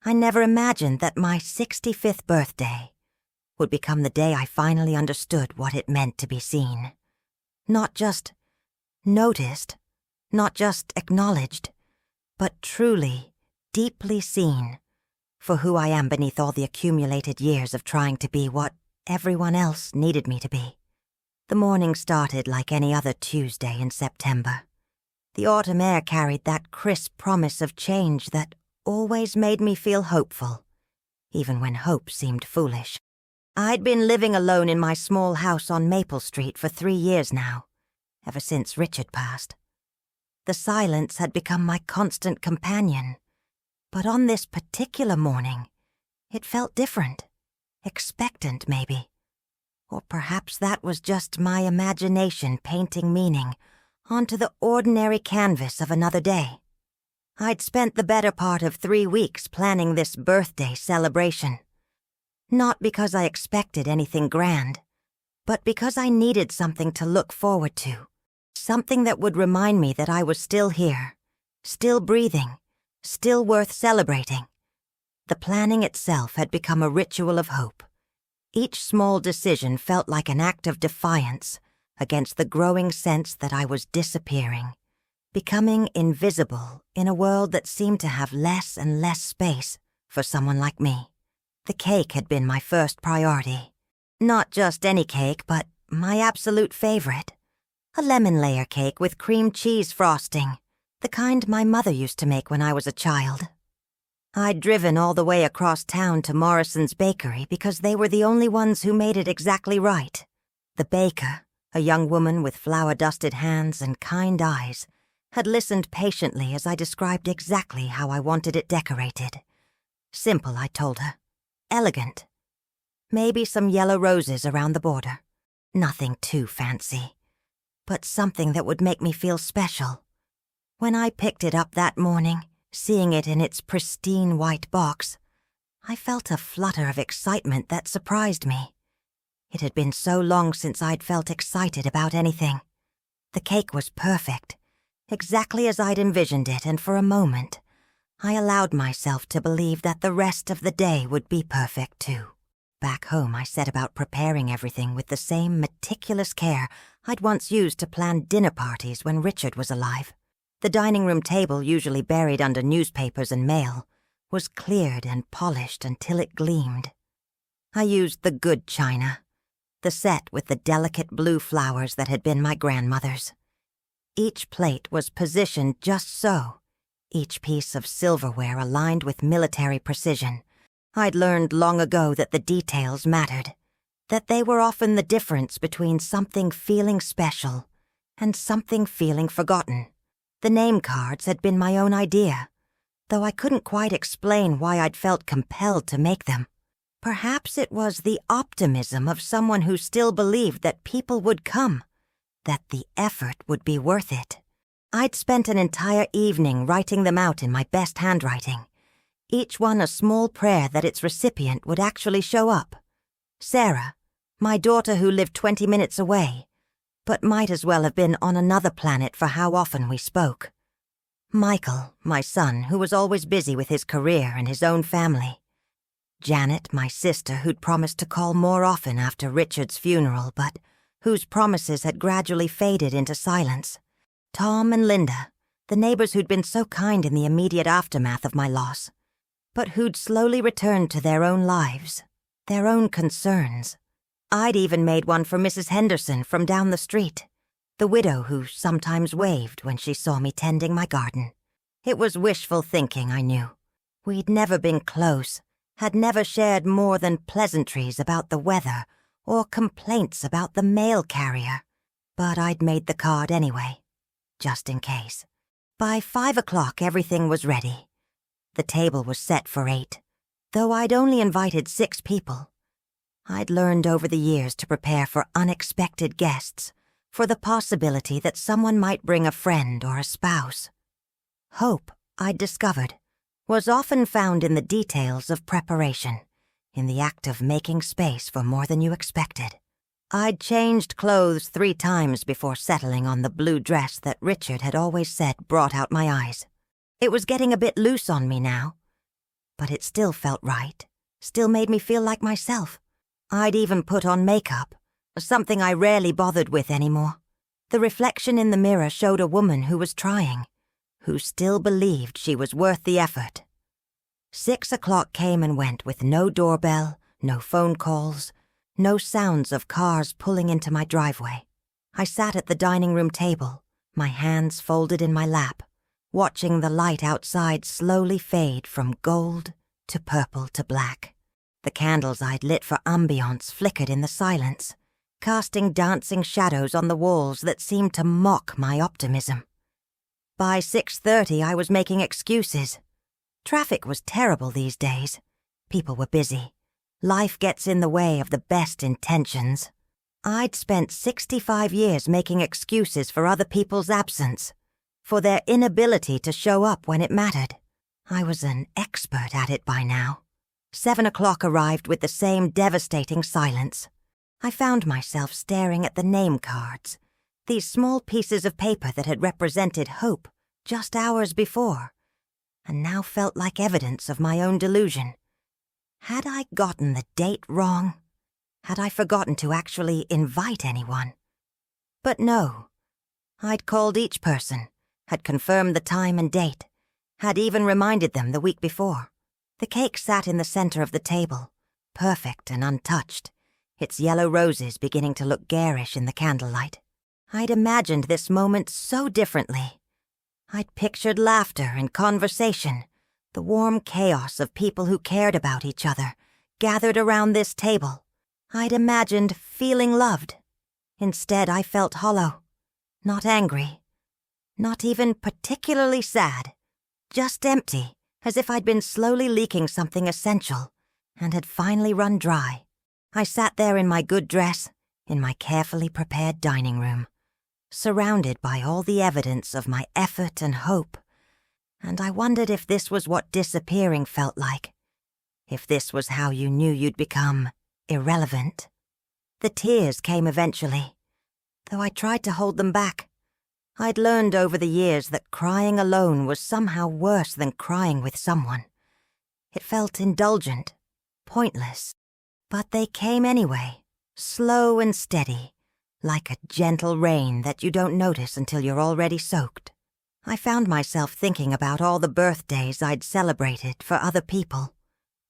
I never imagined that my 65th birthday would become the day I finally understood what it meant to be seen. Not just noticed, not just acknowledged, but truly, deeply seen for who I am beneath all the accumulated years of trying to be what everyone else needed me to be. The morning started like any other Tuesday in September. The autumn air carried that crisp promise of change that always made me feel hopeful, even when hope seemed foolish. I'd been living alone in my small house on Maple Street for 3 years now, ever since Richard passed. The silence had become my constant companion, but on this particular morning, it felt different, expectant maybe. Or perhaps that was just my imagination painting meaning onto the ordinary canvas of another day. I'd spent the better part of 3 weeks planning this birthday celebration. Not because I expected anything grand, but because I needed something to look forward to. Something that would remind me that I was still here, still breathing, still worth celebrating. The planning itself had become a ritual of hope. Each small decision felt like an act of defiance against the growing sense that I was disappearing, becoming invisible in a world that seemed to have less and less space for someone like me. The cake had been my first priority. Not just any cake, but my absolute favorite. A lemon layer cake with cream cheese frosting, the kind my mother used to make when I was a child. I'd driven all the way across town to Morrison's Bakery because they were the only ones who made it exactly right. The baker, a young woman with flour-dusted hands and kind eyes, had listened patiently as I described exactly how I wanted it decorated. Simple, I told her. Elegant. Maybe some yellow roses around the border. Nothing too fancy, but something that would make me feel special. When I picked it up that morning, seeing it in its pristine white box, I felt a flutter of excitement that surprised me. It had been so long since I'd felt excited about anything. The cake was perfect, exactly as I'd envisioned it, and for a moment, I allowed myself to believe that the rest of the day would be perfect too. Back home, I set about preparing everything with the same meticulous care I'd once used to plan dinner parties when Richard was alive. The dining room table, usually buried under newspapers and mail, was cleared and polished until it gleamed. I used the good china, the set with the delicate blue flowers that had been my grandmother's. Each plate was positioned just so, each piece of silverware aligned with military precision. I'd learned long ago that the details mattered, that they were often the difference between something feeling special and something feeling forgotten. The name cards had been my own idea, though I couldn't quite explain why I'd felt compelled to make them. Perhaps it was the optimism of someone who still believed that people would come, that the effort would be worth it. I'd spent an entire evening writing them out in my best handwriting, each one a small prayer that its recipient would actually show up. Sarah, my daughter who lived 20 minutes away, but might as well have been on another planet for how often we spoke. Michael, my son, who was always busy with his career and his own family. Janet, my sister, who'd promised to call more often after Richard's funeral, but whose promises had gradually faded into silence. Tom and Linda, the neighbors who'd been so kind in the immediate aftermath of my loss, but who'd slowly returned to their own lives, their own concerns. I'd even made one for Mrs. Henderson from down the street, the widow who sometimes waved when she saw me tending my garden. It was wishful thinking, I knew. We'd never been close, had never shared more than pleasantries about the weather or complaints about the mail carrier, but I'd made the card anyway, just in case. By 5 o'clock, everything was ready. The table was set for 8, though I'd only invited 6 people. I'd learned over the years to prepare for unexpected guests, for the possibility that someone might bring a friend or a spouse. Hope, I'd discovered, was often found in the details of preparation, in the act of making space for more than you expected. I'd changed clothes 3 times before settling on the blue dress that Richard had always said brought out my eyes. It was getting a bit loose on me now. But it still felt right, still made me feel like myself. I'd even put on makeup, something I rarely bothered with anymore. The reflection in the mirror showed a woman who was trying, who still believed she was worth the effort. 6 o'clock came and went with no doorbell, no phone calls, no sounds of cars pulling into my driveway. I sat at the dining room table, my hands folded in my lap, watching the light outside slowly fade from gold to purple to black. The candles I'd lit for ambiance flickered in the silence, casting dancing shadows on the walls that seemed to mock my optimism. By 6:30 I was making excuses. Traffic was terrible these days. People were busy. Life gets in the way of the best intentions. I'd spent 65 years making excuses for other people's absence, for their inability to show up when it mattered. I was an expert at it by now. 7 o'clock arrived with the same devastating silence. I found myself staring at the name cards, these small pieces of paper that had represented hope just hours before, and now felt like evidence of my own delusion. Had I gotten the date wrong? Had I forgotten to actually invite anyone? But no. I'd called each person, had confirmed the time and date, had even reminded them the week before. The cake sat in the center of the table, perfect and untouched, its yellow roses beginning to look garish in the candlelight. I'd imagined this moment so differently. I'd pictured laughter and conversation, the warm chaos of people who cared about each other, gathered around this table. I'd imagined feeling loved. Instead, I felt hollow, not angry, not even particularly sad, just empty, as if I'd been slowly leaking something essential and had finally run dry. I sat there in my good dress, in my carefully prepared dining room, surrounded by all the evidence of my effort and hope, and I wondered if this was what disappearing felt like, if this was how you knew you'd become irrelevant. The tears came eventually, though I tried to hold them back. I'd learned over the years that crying alone was somehow worse than crying with someone. It felt indulgent, pointless, but they came anyway, slow and steady, like a gentle rain that you don't notice until you're already soaked. I found myself thinking about all the birthdays I'd celebrated for other people,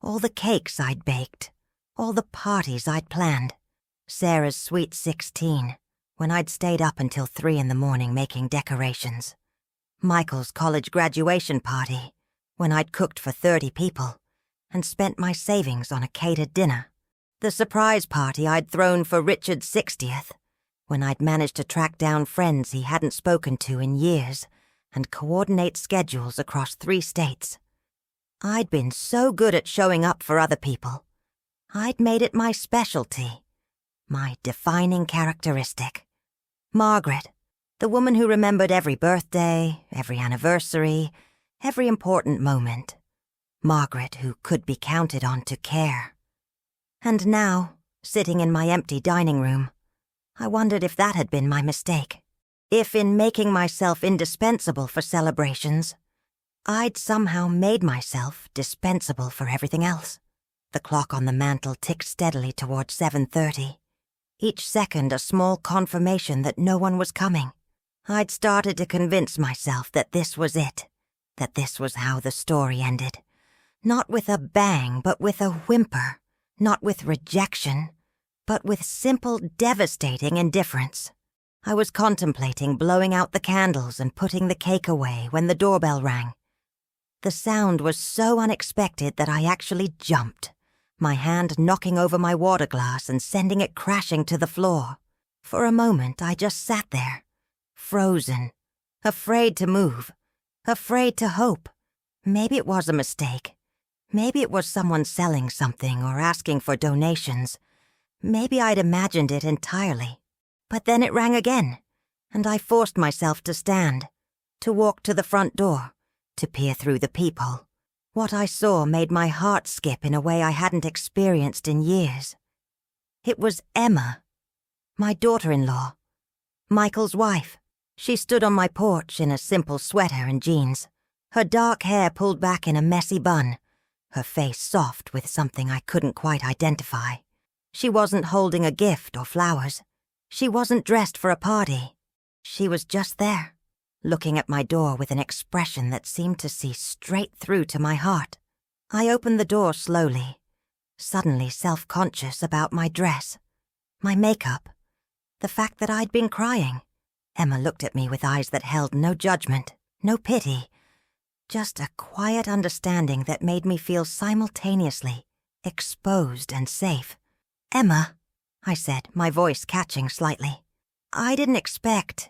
all the cakes I'd baked, all the parties I'd planned. Sarah's sweet 16, when I'd stayed up until 3 in the morning making decorations. Michael's college graduation party, when I'd cooked for 30 people and spent my savings on a catered dinner. The surprise party I'd thrown for Richard's 60th, when I'd managed to track down friends he hadn't spoken to in years and coordinate schedules across 3 states. I'd been so good at showing up for other people. I'd made it my specialty, my defining characteristic. Margaret, the woman who remembered every birthday, every anniversary, every important moment. Margaret who could be counted on to care. And now, sitting in my empty dining room, I wondered if that had been my mistake. If in making myself indispensable for celebrations, I'd somehow made myself dispensable for everything else. The clock on the mantel ticked steadily toward 7:30. Each second a small confirmation that no one was coming. I'd started to convince myself that this was it, that this was how the story ended. Not with a bang, but with a whimper. Not with rejection, but with simple, devastating indifference. I was contemplating blowing out the candles and putting the cake away when the doorbell rang. The sound was so unexpected that I actually jumped, my hand knocking over my water glass and sending it crashing to the floor. For a moment, I just sat there, frozen, afraid to move, afraid to hope. Maybe it was a mistake. Maybe it was someone selling something or asking for donations. Maybe I'd imagined it entirely. But then it rang again, and I forced myself to stand, to walk to the front door, to peer through the peephole. What I saw made my heart skip in a way I hadn't experienced in years. It was Emma, my daughter-in-law, Michael's wife. She stood on my porch in a simple sweater and jeans, her dark hair pulled back in a messy bun, her face soft with something I couldn't quite identify. She wasn't holding a gift or flowers. She wasn't dressed for a party. She was just there, looking at my door with an expression that seemed to see straight through to my heart. I opened the door slowly, suddenly self-conscious about my dress, my makeup, the fact that I'd been crying. Emma looked at me with eyes that held no judgment, no pity, just a quiet understanding that made me feel simultaneously exposed and safe. "Emma," I said, my voice catching slightly. "I didn't expect.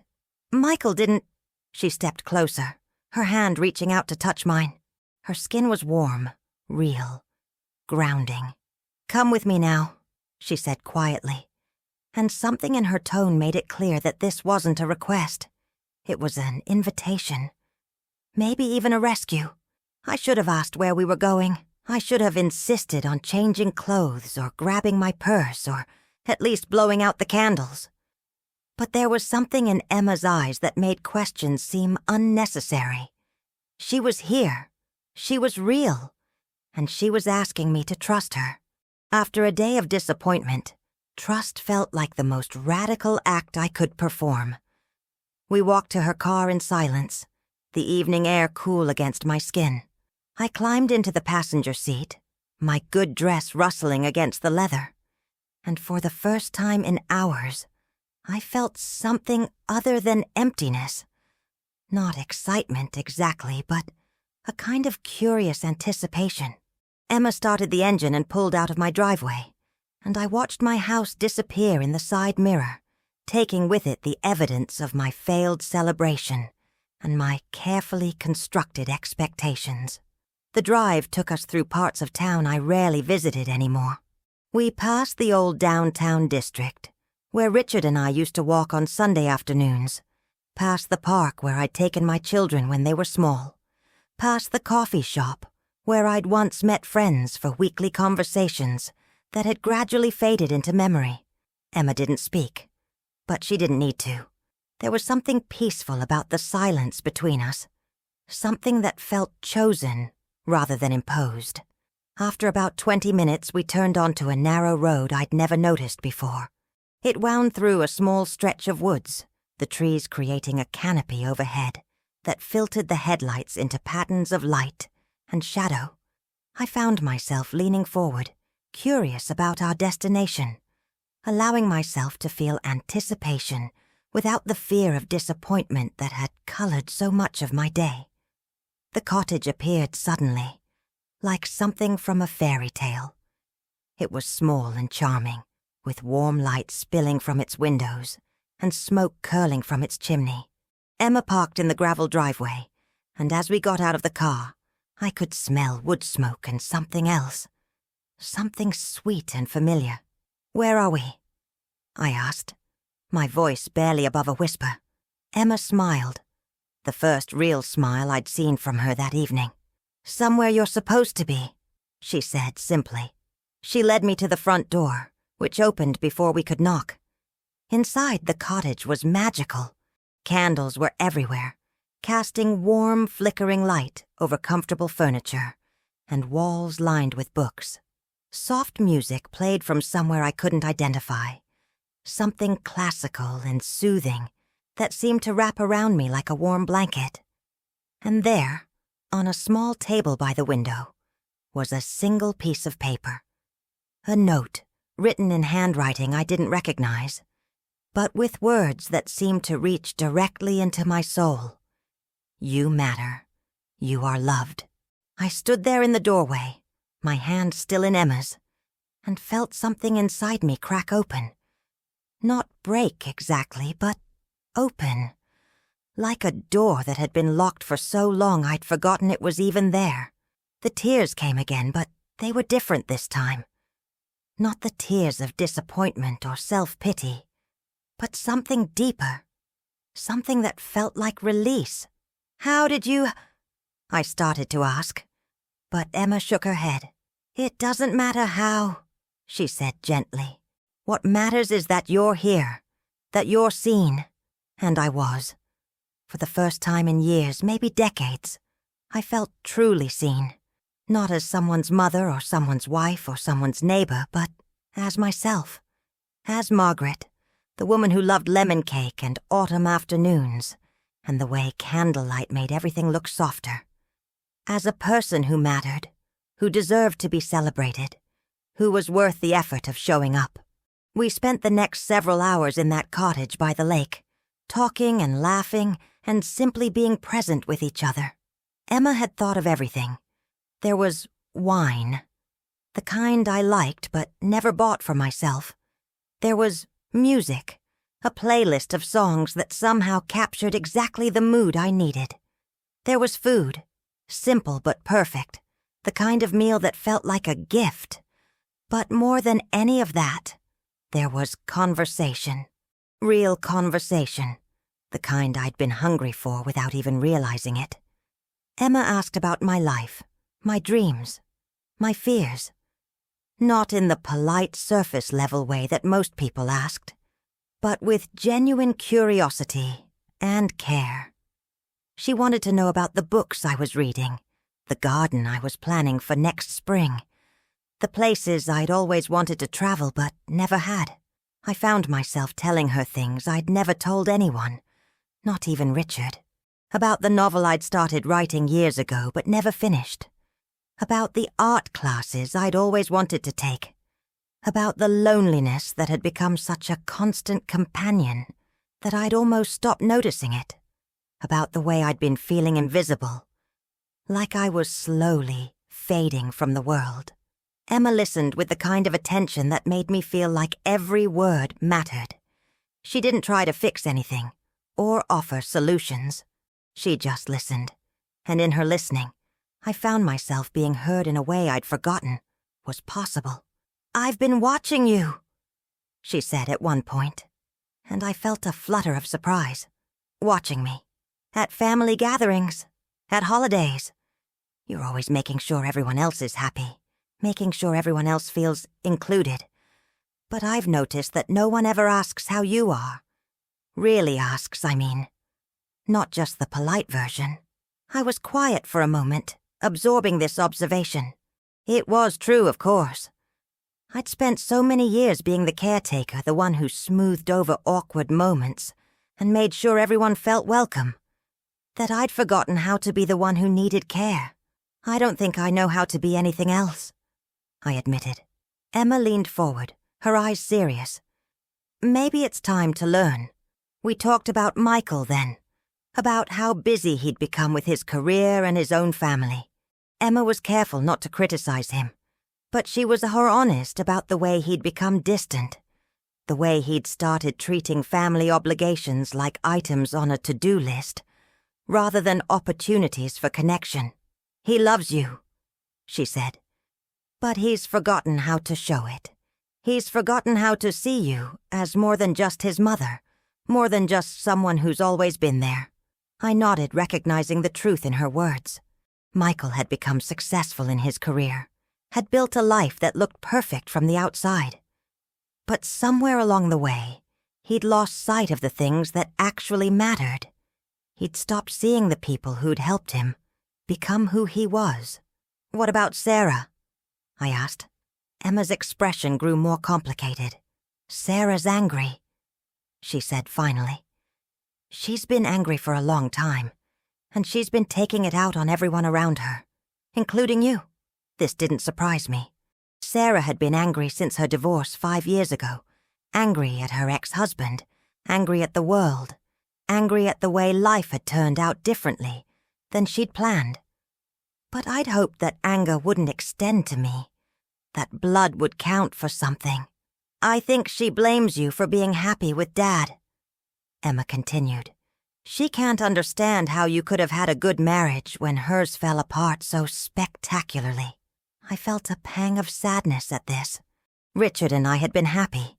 Michael didn't." She stepped closer, her hand reaching out to touch mine. Her skin was warm, real, grounding. "Come with me now," she said quietly, and something in her tone made it clear that this wasn't a request. It was an invitation. Maybe even a rescue. I should have asked where we were going. I should have insisted on changing clothes or grabbing my purse or at least blowing out the candles. But there was something in Emma's eyes that made questions seem unnecessary. She was here. She was real. And she was asking me to trust her. After a day of disappointment, trust felt like the most radical act I could perform. We walked to her car in silence, the evening air cool against my skin. I climbed into the passenger seat, my good dress rustling against the leather. And for the first time in hours, I felt something other than emptiness. Not excitement exactly, but a kind of curious anticipation. Emma started the engine and pulled out of my driveway, and I watched my house disappear in the side mirror, taking with it the evidence of my failed celebration and my carefully constructed expectations. The drive took us through parts of town I rarely visited anymore. We passed the old downtown district, where Richard and I used to walk on Sunday afternoons, past the park where I'd taken my children when they were small, past the coffee shop where I'd once met friends for weekly conversations that had gradually faded into memory. Emma didn't speak, but she didn't need to. There was something peaceful about the silence between us, something that felt chosen rather than imposed. After about 20 minutes, we turned onto a narrow road I'd never noticed before. It wound through a small stretch of woods, the trees creating a canopy overhead that filtered the headlights into patterns of light and shadow. I found myself leaning forward, curious about our destination, allowing myself to feel anticipation without the fear of disappointment that had colored so much of my day. The cottage appeared suddenly, like something from a fairy tale. It was small and charming, with warm light spilling from its windows and smoke curling from its chimney. Emma parked in the gravel driveway, and as we got out of the car, I could smell wood smoke and something else. Something sweet and familiar. "Where are we?" I asked, my voice barely above a whisper. Emma smiled, the first real smile I'd seen from her that evening. "Somewhere you're supposed to be," she said simply. She led me to the front door, which opened before we could knock. Inside, the cottage was magical. Candles were everywhere, casting warm, flickering light over comfortable furniture, and walls lined with books. Soft music played from somewhere I couldn't identify, something classical and soothing that seemed to wrap around me like a warm blanket. And there, on a small table by the window, was a single piece of paper. A note, written in handwriting I didn't recognize, but with words that seemed to reach directly into my soul. "You matter. You are loved." I stood there in the doorway, my hand still in Emma's, and felt something inside me crack open. Not break exactly, but open. Like a door that had been locked for so long I'd forgotten it was even there. The tears came again, but they were different this time. Not the tears of disappointment or self-pity, but something deeper. Something that felt like release. "How did you—" I started to ask, but Emma shook her head. "It doesn't matter how," she said gently. "What matters is that you're here, that you're seen." And I was. For the first time in years, maybe decades, I felt truly seen. Not as someone's mother or someone's wife or someone's neighbor, but as myself. As Margaret, the woman who loved lemon cake and autumn afternoons, and the way candlelight made everything look softer. As a person who mattered, who deserved to be celebrated, who was worth the effort of showing up. We spent the next several hours in that cottage by the lake, talking and laughing and simply being present with each other. Emma had thought of everything. There was wine, the kind I liked but never bought for myself. There was music, a playlist of songs that somehow captured exactly the mood I needed. There was food, simple but perfect, the kind of meal that felt like a gift. But more than any of that, there was conversation. Real conversation, the kind I'd been hungry for without even realizing it. Emma asked about my life, my dreams, my fears. Not in the polite surface-level way that most people asked, but with genuine curiosity and care. She wanted to know about the books I was reading, the garden I was planning for next spring, the places I'd always wanted to travel but never had. I found myself telling her things I'd never told anyone, not even Richard. About the novel I'd started writing years ago but never finished. About the art classes I'd always wanted to take. About the loneliness that had become such a constant companion that I'd almost stopped noticing it. About the way I'd been feeling invisible, like I was slowly fading from the world. Emma listened with the kind of attention that made me feel like every word mattered. She didn't try to fix anything or offer solutions. She just listened, and in her listening, I found myself being heard in a way I'd forgotten was possible. "I've been watching you," she said at one point, and I felt a flutter of surprise. Watching me. At family gatherings. At holidays. You're always making sure everyone else is happy, making sure everyone else feels included. But I've noticed that no one ever asks how you are. Really asks, I mean. Not just the polite version. I was quiet for a moment, absorbing this observation. It was true, of course. I'd spent so many years being the caretaker, the one who smoothed over awkward moments and made sure everyone felt welcome, that I'd forgotten how to be the one who needed care. I don't think I know how to be anything else, I admitted. Emma leaned forward, her eyes serious. Maybe it's time to learn. We talked about Michael then, about how busy he'd become with his career and his own family. Emma was careful not to criticize him, but she was honest about the way he'd become distant, the way he'd started treating family obligations like items on a to-do list, rather than opportunities for connection. "He loves you," she said, "but he's forgotten how to show it. He's forgotten how to see you as more than just his mother, more than just someone who's always been there." I nodded, recognizing the truth in her words. Michael had become successful in his career, had built a life that looked perfect from the outside. But somewhere along the way, he'd lost sight of the things that actually mattered. He'd stopped seeing the people who'd helped him become who he was. "What about Sarah?" I asked. Emma's expression grew more complicated. "Sarah's angry," she said finally. "She's been angry for a long time, and she's been taking it out on everyone around her, including you." This didn't surprise me. Sarah had been angry since her divorce 5 years ago, angry at her ex-husband, angry at the world, angry at the way life had turned out differently than she'd planned. But I'd hoped that anger wouldn't extend to me, that blood would count for something. "I think she blames you for being happy with Dad," Emma continued. "She can't understand how you could have had a good marriage when hers fell apart so spectacularly." I felt a pang of sadness at this. Richard and I had been happy,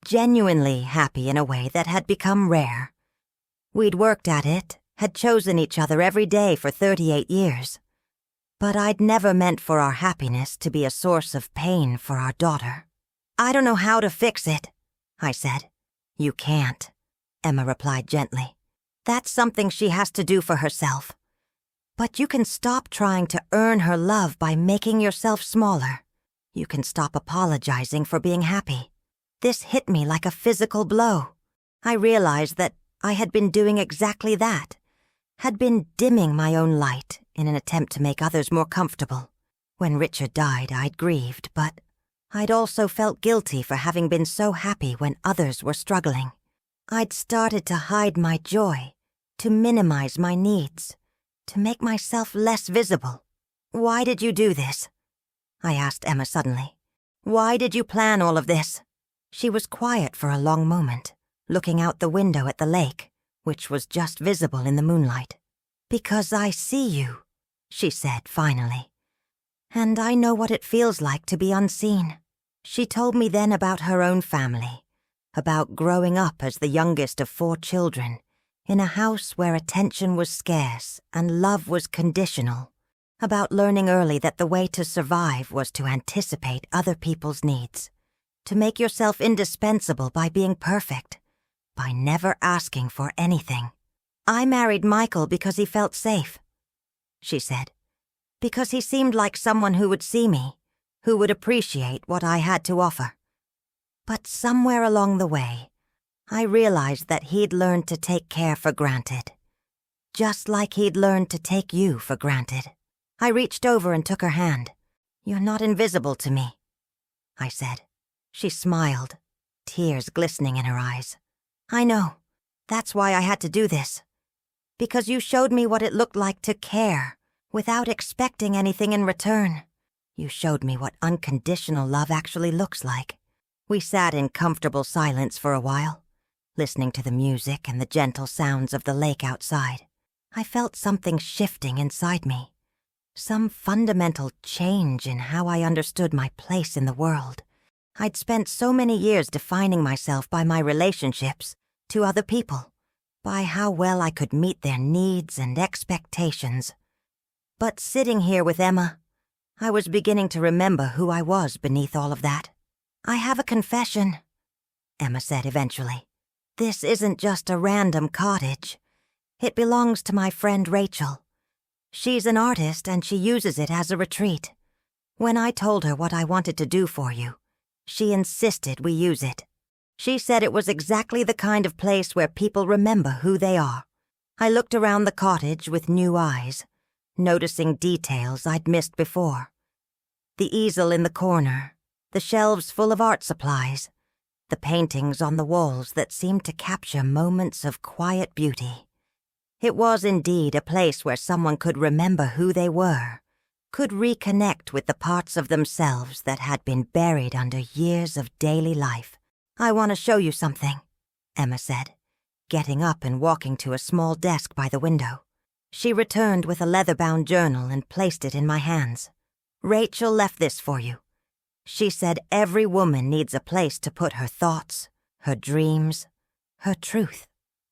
genuinely happy in a way that had become rare. We'd worked at it, had chosen each other every day for 38 years. But I'd never meant for our happiness to be a source of pain for our daughter. "I don't know how to fix it," I said. "You can't," Emma replied gently. "That's something she has to do for herself. But you can stop trying to earn her love by making yourself smaller. You can stop apologizing for being happy. This hit me like a physical blow. I realized that I had been doing exactly that, had been dimming my own light in an attempt to make others more comfortable. When Richard died, I'd grieved, but I'd also felt guilty for having been so happy when others were struggling. I'd started to hide my joy, to minimize my needs, to make myself less visible. "Why did you do this?" I asked Emma suddenly. "Why did you plan all of this?" She was quiet for a long moment, looking out the window at the lake, which was just visible in the moonlight. "Because I see you," she said finally. "And I know what it feels like to be unseen." She told me then about her own family, about growing up as the youngest of 4 children, in a house where attention was scarce and love was conditional, about learning early that the way to survive was to anticipate other people's needs, to make yourself indispensable by being perfect, by never asking for anything. "I married Michael because he felt safe," she said, "because he seemed like someone who would see me, who would appreciate what I had to offer. But somewhere along the way, I realized that he'd learned to take care for granted, just like he'd learned to take you for granted." I reached over and took her hand. "You're not invisible to me," I said. She smiled, tears glistening in her eyes. "I know. That's why I had to do this. Because you showed me what it looked like to care, without expecting anything in return. You showed me what unconditional love actually looks like." We sat in comfortable silence for a while, listening to the music and the gentle sounds of the lake outside. I felt something shifting inside me, some fundamental change in how I understood my place in the world. I'd spent so many years defining myself by my relationships to other people, by how well I could meet their needs and expectations. But sitting here with Emma, I was beginning to remember who I was beneath all of that. "I have a confession," Emma said eventually. "This isn't just a random cottage. It belongs to my friend Rachel. She's an artist and she uses it as a retreat. When I told her what I wanted to do for you, she insisted we use it. She said it was exactly the kind of place where people remember who they are." I looked around the cottage with new eyes, noticing details I'd missed before. The easel in the corner, the shelves full of art supplies, the paintings on the walls that seemed to capture moments of quiet beauty. It was indeed a place where someone could remember who they were, could reconnect with the parts of themselves that had been buried under years of daily life. "I want to show you something," Emma said, getting up and walking to a small desk by the window. She returned with a leather-bound journal and placed it in my hands. "Rachel left this for you. She said every woman needs a place to put her thoughts, her dreams, her truth."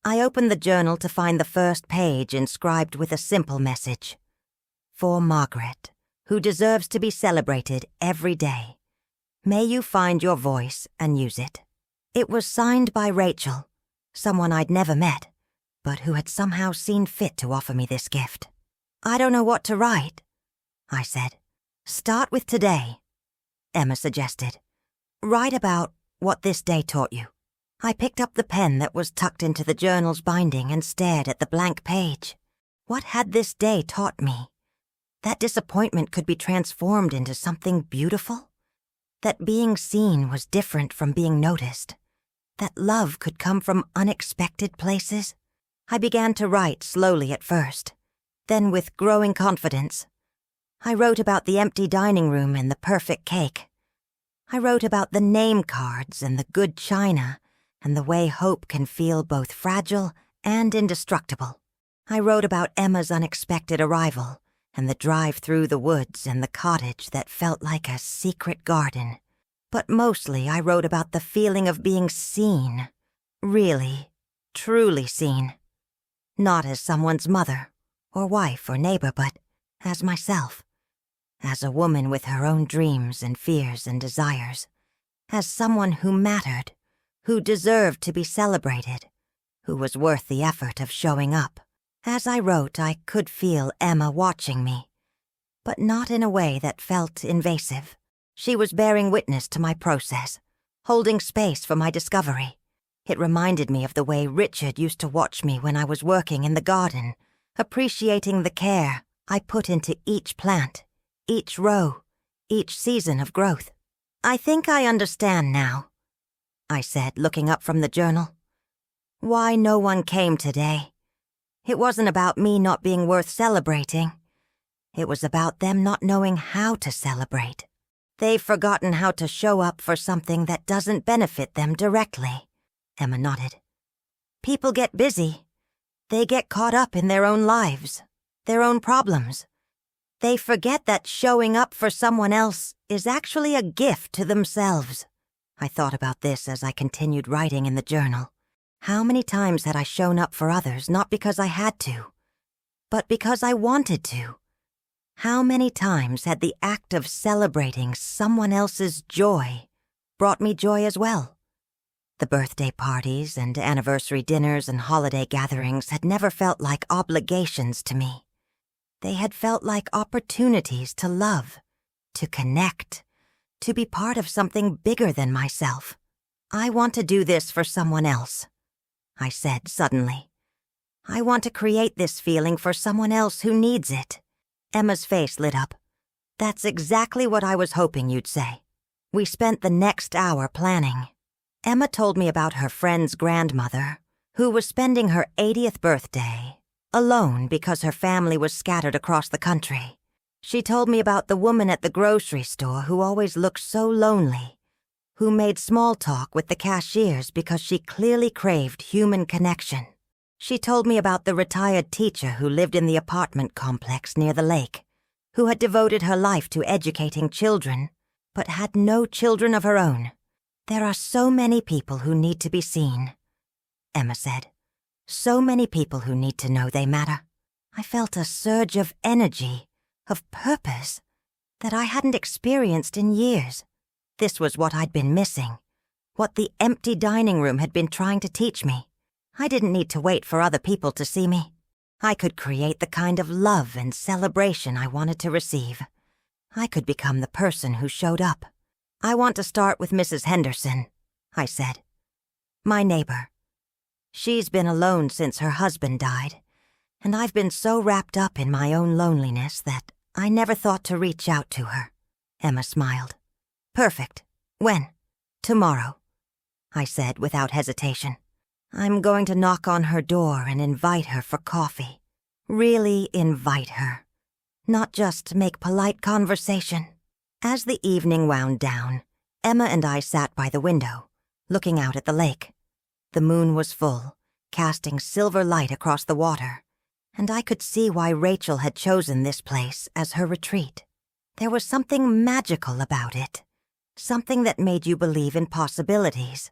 I opened the journal to find the first page inscribed with a simple message. "For Margaret, who deserves to be celebrated every day. May you find your voice and use it." It was signed by Rachel, someone I'd never met, but who had somehow seen fit to offer me this gift. "I don't know what to write," I said. "Start with today," Emma suggested. "Write about what this day taught you." I picked up the pen that was tucked into the journal's binding and stared at the blank page. What had this day taught me? That disappointment could be transformed into something beautiful? That being seen was different from being noticed? That love could come from unexpected places? I began to write slowly at first, then with growing confidence. I wrote about the empty dining room and the perfect cake. I wrote about the name cards and the good china, and the way hope can feel both fragile and indestructible. I wrote about Emma's unexpected arrival, and the drive through the woods and the cottage that felt like a secret garden. But mostly I wrote about the feeling of being seen, really, truly seen. Not as someone's mother, or wife, or neighbor, but as myself. As a woman with her own dreams and fears and desires. As someone who mattered, who deserved to be celebrated, who was worth the effort of showing up. As I wrote, I could feel Emma watching me, but not in a way that felt invasive. She was bearing witness to my process, holding space for my discovery. It reminded me of the way Richard used to watch me when I was working in the garden, appreciating the care I put into each plant, each row, each season of growth. "I think I understand now," I said, looking up from the journal. "Why no one came today. It wasn't about me not being worth celebrating. It was about them not knowing how to celebrate. They've forgotten how to show up for something that doesn't benefit them directly." Emma nodded. "People get busy. They get caught up in their own lives, their own problems. They forget that showing up for someone else is actually a gift to themselves." I thought about this as I continued writing in the journal. How many times had I shown up for others not because I had to, but because I wanted to? How many times had the act of celebrating someone else's joy brought me joy as well? The birthday parties and anniversary dinners and holiday gatherings had never felt like obligations to me. They had felt like opportunities to love, to connect, to be part of something bigger than myself. "I want to do this for someone else," I said suddenly. "I want to create this feeling for someone else who needs it." Emma's face lit up. "That's exactly what I was hoping you'd say." We spent the next hour planning. Emma told me about her friend's grandmother, who was spending her 80th birthday alone because her family was scattered across the country. She told me about the woman at the grocery store who always looked so lonely, who made small talk with the cashiers because she clearly craved human connection. She told me about the retired teacher who lived in the apartment complex near the lake, who had devoted her life to educating children, but had no children of her own. "There are so many people who need to be seen," Emma said. "So many people who need to know they matter." I felt a surge of energy, of purpose, that I hadn't experienced in years. This was what I'd been missing, what the empty dining room had been trying to teach me. I didn't need to wait for other people to see me. I could create the kind of love and celebration I wanted to receive. I could become the person who showed up. "I want to start with Mrs. Henderson," I said. "My neighbor. She's been alone since her husband died, and I've been so wrapped up in my own loneliness that I never thought to reach out to her." Emma smiled. "Perfect. When?" "Tomorrow," I said without hesitation. "I'm going to knock on her door and invite her for coffee. Really invite her. Not just make polite conversation." As the evening wound down, Emma and I sat by the window, looking out at the lake. The moon was full, casting silver light across the water, and I could see why Rachel had chosen this place as her retreat. There was something magical about it, something that made you believe in possibilities.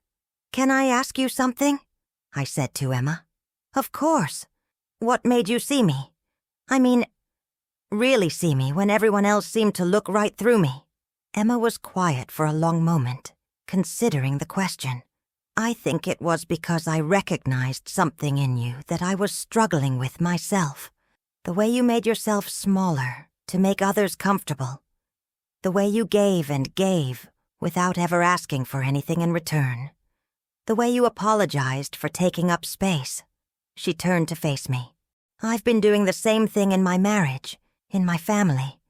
"Can I ask you something?" I said to Emma. "Of course. What made you see me? I mean, really see me when everyone else seemed to look right through me?" Emma was quiet for a long moment, considering the question. "I think it was because I recognized something in you that I was struggling with myself. The way you made yourself smaller to make others comfortable. The way you gave and gave without ever asking for anything in return. The way you apologized for taking up space." She turned to face me. "I've been doing the same thing in my marriage, in my family.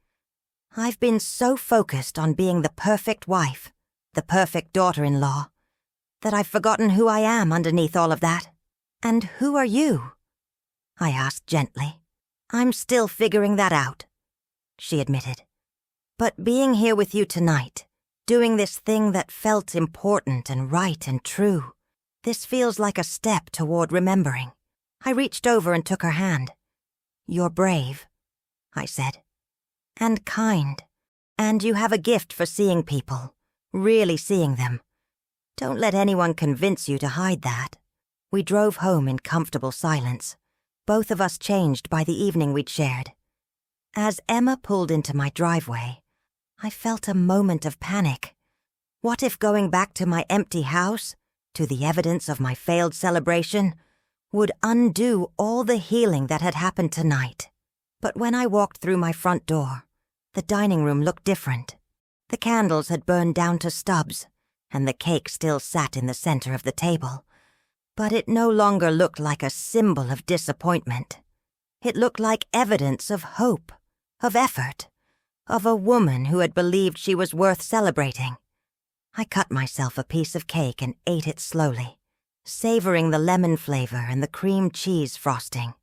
I've been so focused on being the perfect wife, the perfect daughter-in-law, that I've forgotten who I am underneath all of that." "And who are you?" I asked gently. "I'm still figuring that out," she admitted. "But being here with you tonight, doing this thing that felt important and right and true, this feels like a step toward remembering." I reached over and took her hand. "You're brave," I said, "and kind, and you have a gift for seeing people, really seeing them. Don't let anyone convince you to hide that." We drove home in comfortable silence, both of us changed by the evening we'd shared. As Emma pulled into my driveway, I felt a moment of panic. What if going back to my empty house, to the evidence of my failed celebration, would undo all the healing that had happened tonight. But when I walked through my front door, the dining room looked different. The candles had burned down to stubs, and the cake still sat in the center of the table. But it no longer looked like a symbol of disappointment. It looked like evidence of hope, of effort, of a woman who had believed she was worth celebrating. I cut myself a piece of cake and ate it slowly, savoring the lemon flavor and the cream cheese frosting.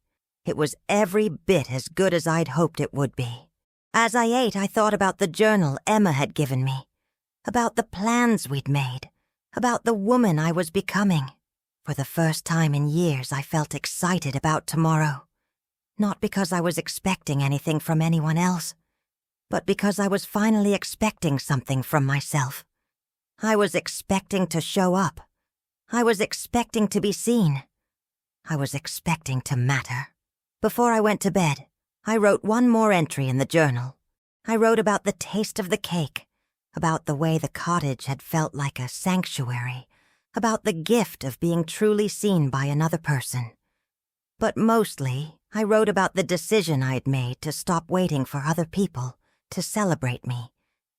It was every bit as good as I'd hoped it would be. As I ate, I thought about the journal Emma had given me, about the plans we'd made, about the woman I was becoming. For the first time in years, I felt excited about tomorrow. Not because I was expecting anything from anyone else, but because I was finally expecting something from myself. I was expecting to show up. I was expecting to be seen. I was expecting to matter. Before I went to bed, I wrote one more entry in the journal. I wrote about the taste of the cake, about the way the cottage had felt like a sanctuary, about the gift of being truly seen by another person. But mostly, I wrote about the decision I'd made to stop waiting for other people to celebrate me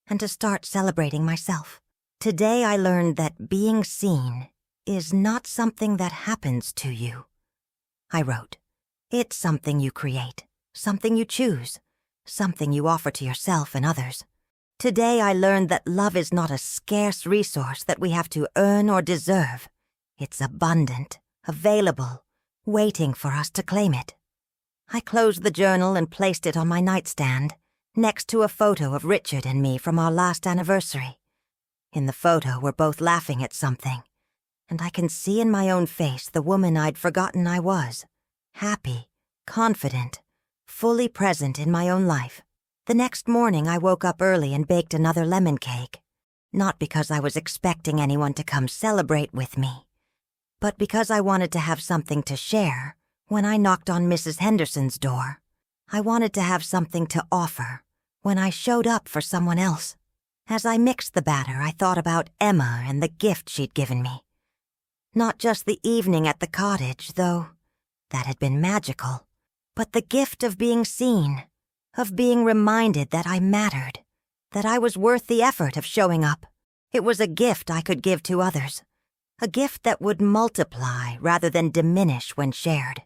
and to start celebrating myself. Today I learned that being seen is not something that happens to you. I wrote, it's something you create, something you choose, something you offer to yourself and others. Today I learned that love is not a scarce resource that we have to earn or deserve. It's abundant, available, waiting for us to claim it. I closed the journal and placed it on my nightstand, next to a photo of Richard and me from our last anniversary. In the photo, we're both laughing at something, and I can see in my own face the woman I'd forgotten I was, happy, confident, fully present in my own life. The next morning, I woke up early and baked another lemon cake, not because I was expecting anyone to come celebrate with me, but because I wanted to have something to share when I knocked on Mrs. Henderson's door. I wanted to have something to offer when I showed up for someone else. As I mixed the batter, I thought about Emma and the gift she'd given me. Not just the evening at the cottage, though that had been magical, but the gift of being seen, of being reminded that I mattered, that I was worth the effort of showing up. It was a gift I could give to others, a gift that would multiply rather than diminish when shared.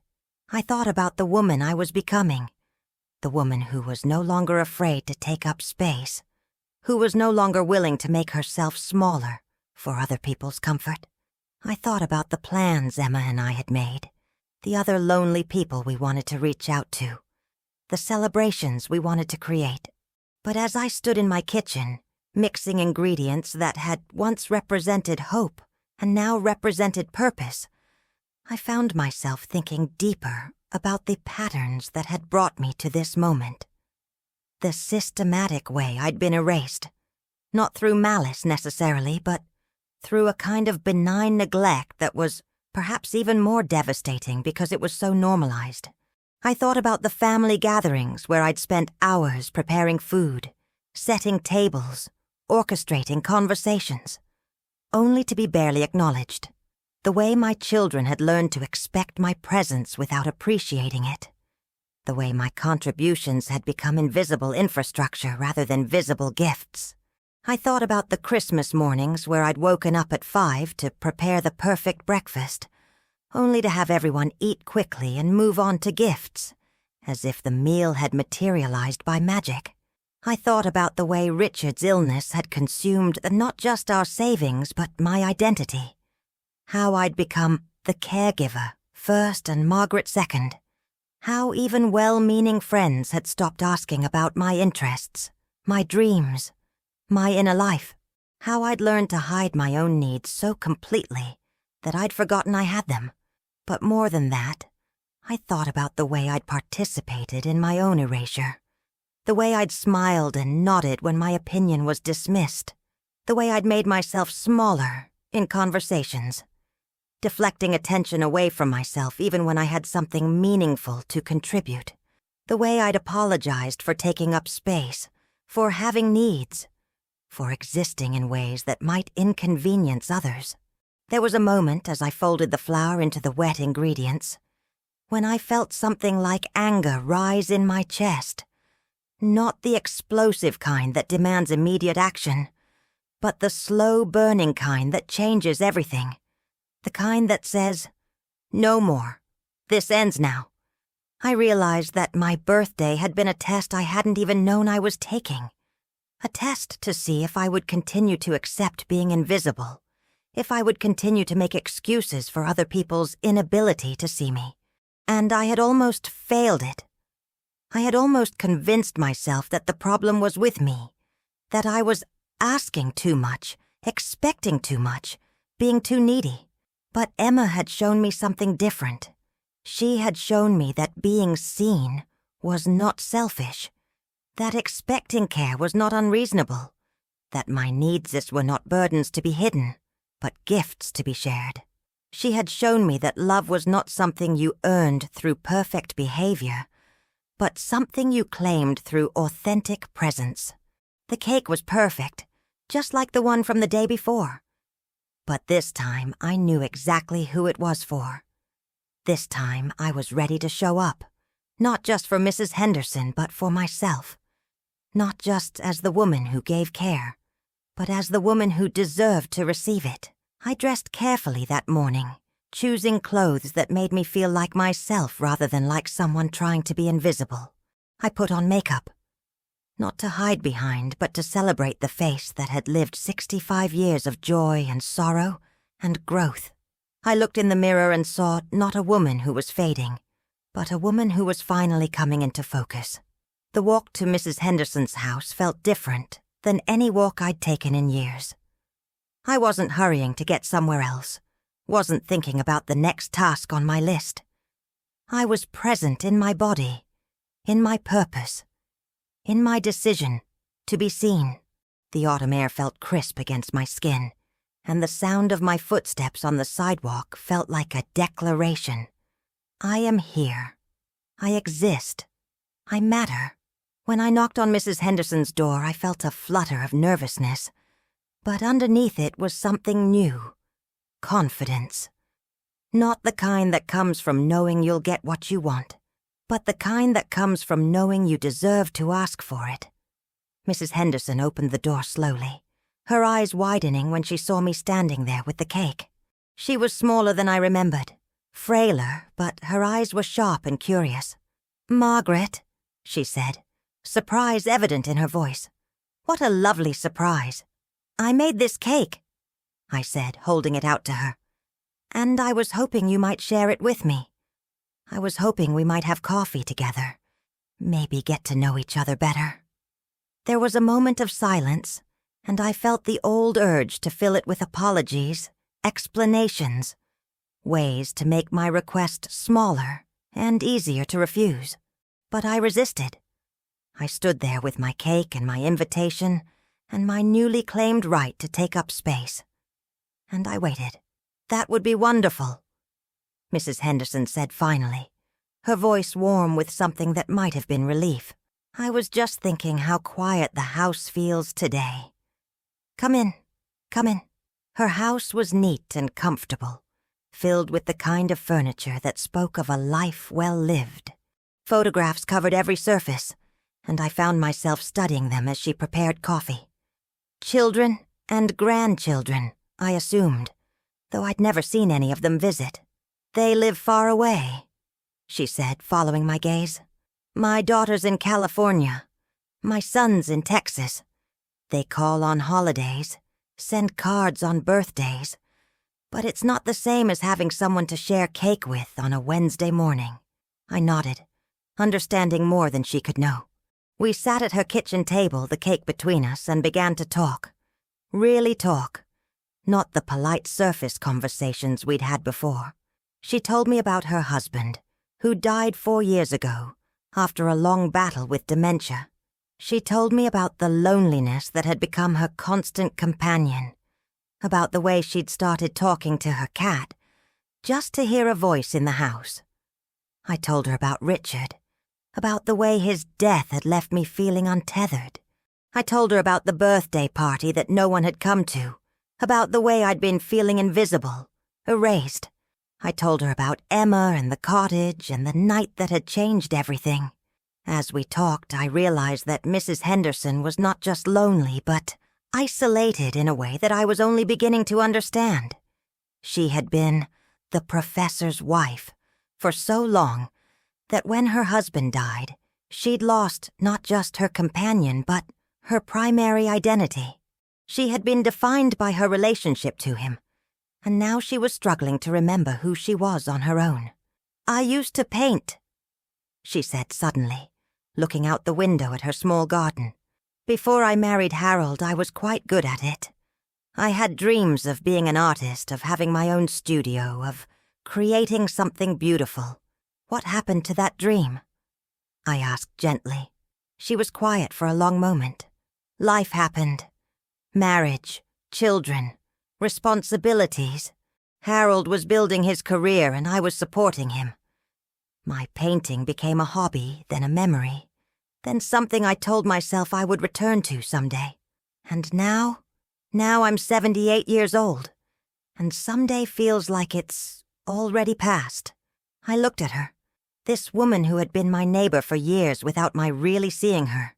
I thought about the woman I was becoming, the woman who was no longer afraid to take up space, who was no longer willing to make herself smaller for other people's comfort. I thought about the plans Emma and I had made, the other lonely people we wanted to reach out to, the celebrations we wanted to create. But as I stood in my kitchen, mixing ingredients that had once represented hope and now represented purpose, I found myself thinking deeper about the patterns that had brought me to this moment. The systematic way I'd been erased, not through malice necessarily, but through a kind of benign neglect that was perhaps even more devastating because it was so normalized. I thought about the family gatherings where I'd spent hours preparing food, setting tables, orchestrating conversations, only to be barely acknowledged. The way my children had learned to expect my presence without appreciating it. The way my contributions had become invisible infrastructure rather than visible gifts. I thought about the Christmas mornings where I'd woken up at 5 to prepare the perfect breakfast, only to have everyone eat quickly and move on to gifts, as if the meal had materialized by magic. I thought about the way Richard's illness had consumed not just our savings but my identity. How I'd become the caregiver first and Margaret second. How even well-meaning friends had stopped asking about my interests, my dreams, my inner life. How I'd learned to hide my own needs so completely that I'd forgotten I had them. But more than that, I thought about the way I'd participated in my own erasure. The way I'd smiled and nodded when my opinion was dismissed. The way I'd made myself smaller in conversations, deflecting attention away from myself even when I had something meaningful to contribute. The way I'd apologized for taking up space, for having needs, for existing in ways that might inconvenience others. There was a moment as I folded the flour into the wet ingredients when I felt something like anger rise in my chest. Not the explosive kind that demands immediate action, but the slow burning kind that changes everything. The kind that says, "No more. This ends now." I realized that my birthday had been a test I hadn't even known I was taking. A test to see if I would continue to accept being invisible, if I would continue to make excuses for other people's inability to see me. And I had almost failed it. I had almost convinced myself that the problem was with me, that I was asking too much, expecting too much, being too needy. But Emma had shown me something different. She had shown me that being seen was not selfish, that expecting care was not unreasonable, that my needs were not burdens to be hidden, but gifts to be shared. She had shown me that love was not something you earned through perfect behavior, but something you claimed through authentic presence. The cake was perfect, just like the one from the day before. But this time I knew exactly who it was for. This time I was ready to show up, not just for Mrs. Henderson, but for myself. Not just as the woman who gave care, but as the woman who deserved to receive it. I dressed carefully that morning, choosing clothes that made me feel like myself rather than like someone trying to be invisible. I put on makeup, not to hide behind, but to celebrate the face that had lived 65 years of joy and sorrow and growth. I looked in the mirror and saw not a woman who was fading, but a woman who was finally coming into focus. The walk to Mrs. Henderson's house felt different than any walk I'd taken in years. I wasn't hurrying to get somewhere else, wasn't thinking about the next task on my list. I was present in my body, in my purpose, in my decision to be seen. The autumn air felt crisp against my skin, and the sound of my footsteps on the sidewalk felt like a declaration. I am here. I exist. I matter. When I knocked on Mrs. Henderson's door, I felt a flutter of nervousness, but underneath it was something new. Confidence. Not the kind that comes from knowing you'll get what you want, but the kind that comes from knowing you deserve to ask for it. Mrs. Henderson opened the door slowly, her eyes widening when she saw me standing there with the cake. She was smaller than I remembered, frailer, but her eyes were sharp and curious. "Margaret," she said, surprise evident in her voice. "What a lovely surprise." "I made this cake," I said, holding it out to her. "And I was hoping you might share it with me. I was hoping we might have coffee together, maybe get to know each other better." There was a moment of silence, and I felt the old urge to fill it with apologies, explanations, ways to make my request smaller and easier to refuse. But I resisted. I stood there with my cake and my invitation and my newly claimed right to take up space. And I waited. "That would be wonderful," Mrs. Henderson said finally, her voice warm with something that might have been relief. "I was just thinking how quiet the house feels today. Come in, come in." Her house was neat and comfortable, filled with the kind of furniture that spoke of a life well lived. Photographs covered every surface, and I found myself studying them as she prepared coffee. Children and grandchildren, I assumed, though I'd never seen any of them visit. "They live far away," she said, following my gaze. "My daughter's in California. My son's in Texas. They call on holidays, send cards on birthdays, but it's not the same as having someone to share cake with on a Wednesday morning." I nodded, understanding more than she could know. We sat at her kitchen table, the cake between us, and began to talk. Really talk. Not the polite surface conversations we'd had before. She told me about her husband, who died 4 years ago, after a long battle with dementia. She told me about the loneliness that had become her constant companion, about the way she'd started talking to her cat, just to hear a voice in the house. I told her about Richard, about the way his death had left me feeling untethered. I told her about the birthday party that no one had come to, about the way I'd been feeling invisible, erased. I told her about Emma and the cottage and the night that had changed everything. As we talked, I realized that Mrs. Henderson was not just lonely, but isolated in a way that I was only beginning to understand. She had been the professor's wife for so long that when her husband died, she'd lost not just her companion, but her primary identity. She had been defined by her relationship to him, and now she was struggling to remember who she was on her own. "I used to paint," she said suddenly, looking out the window at her small garden. "Before I married Harold, I was quite good at it. I had dreams of being an artist, of having my own studio, of creating something beautiful. What happened to that dream?" I asked gently. She was quiet for a long moment. "Life happened. Marriage, children, responsibilities. Harold was building his career and I was supporting him. My painting became a hobby, then a memory, then something I told myself I would return to someday. And now I'm 78 years old, and someday feels like it's already past." I looked at her, this woman who had been my neighbor for years without my really seeing her,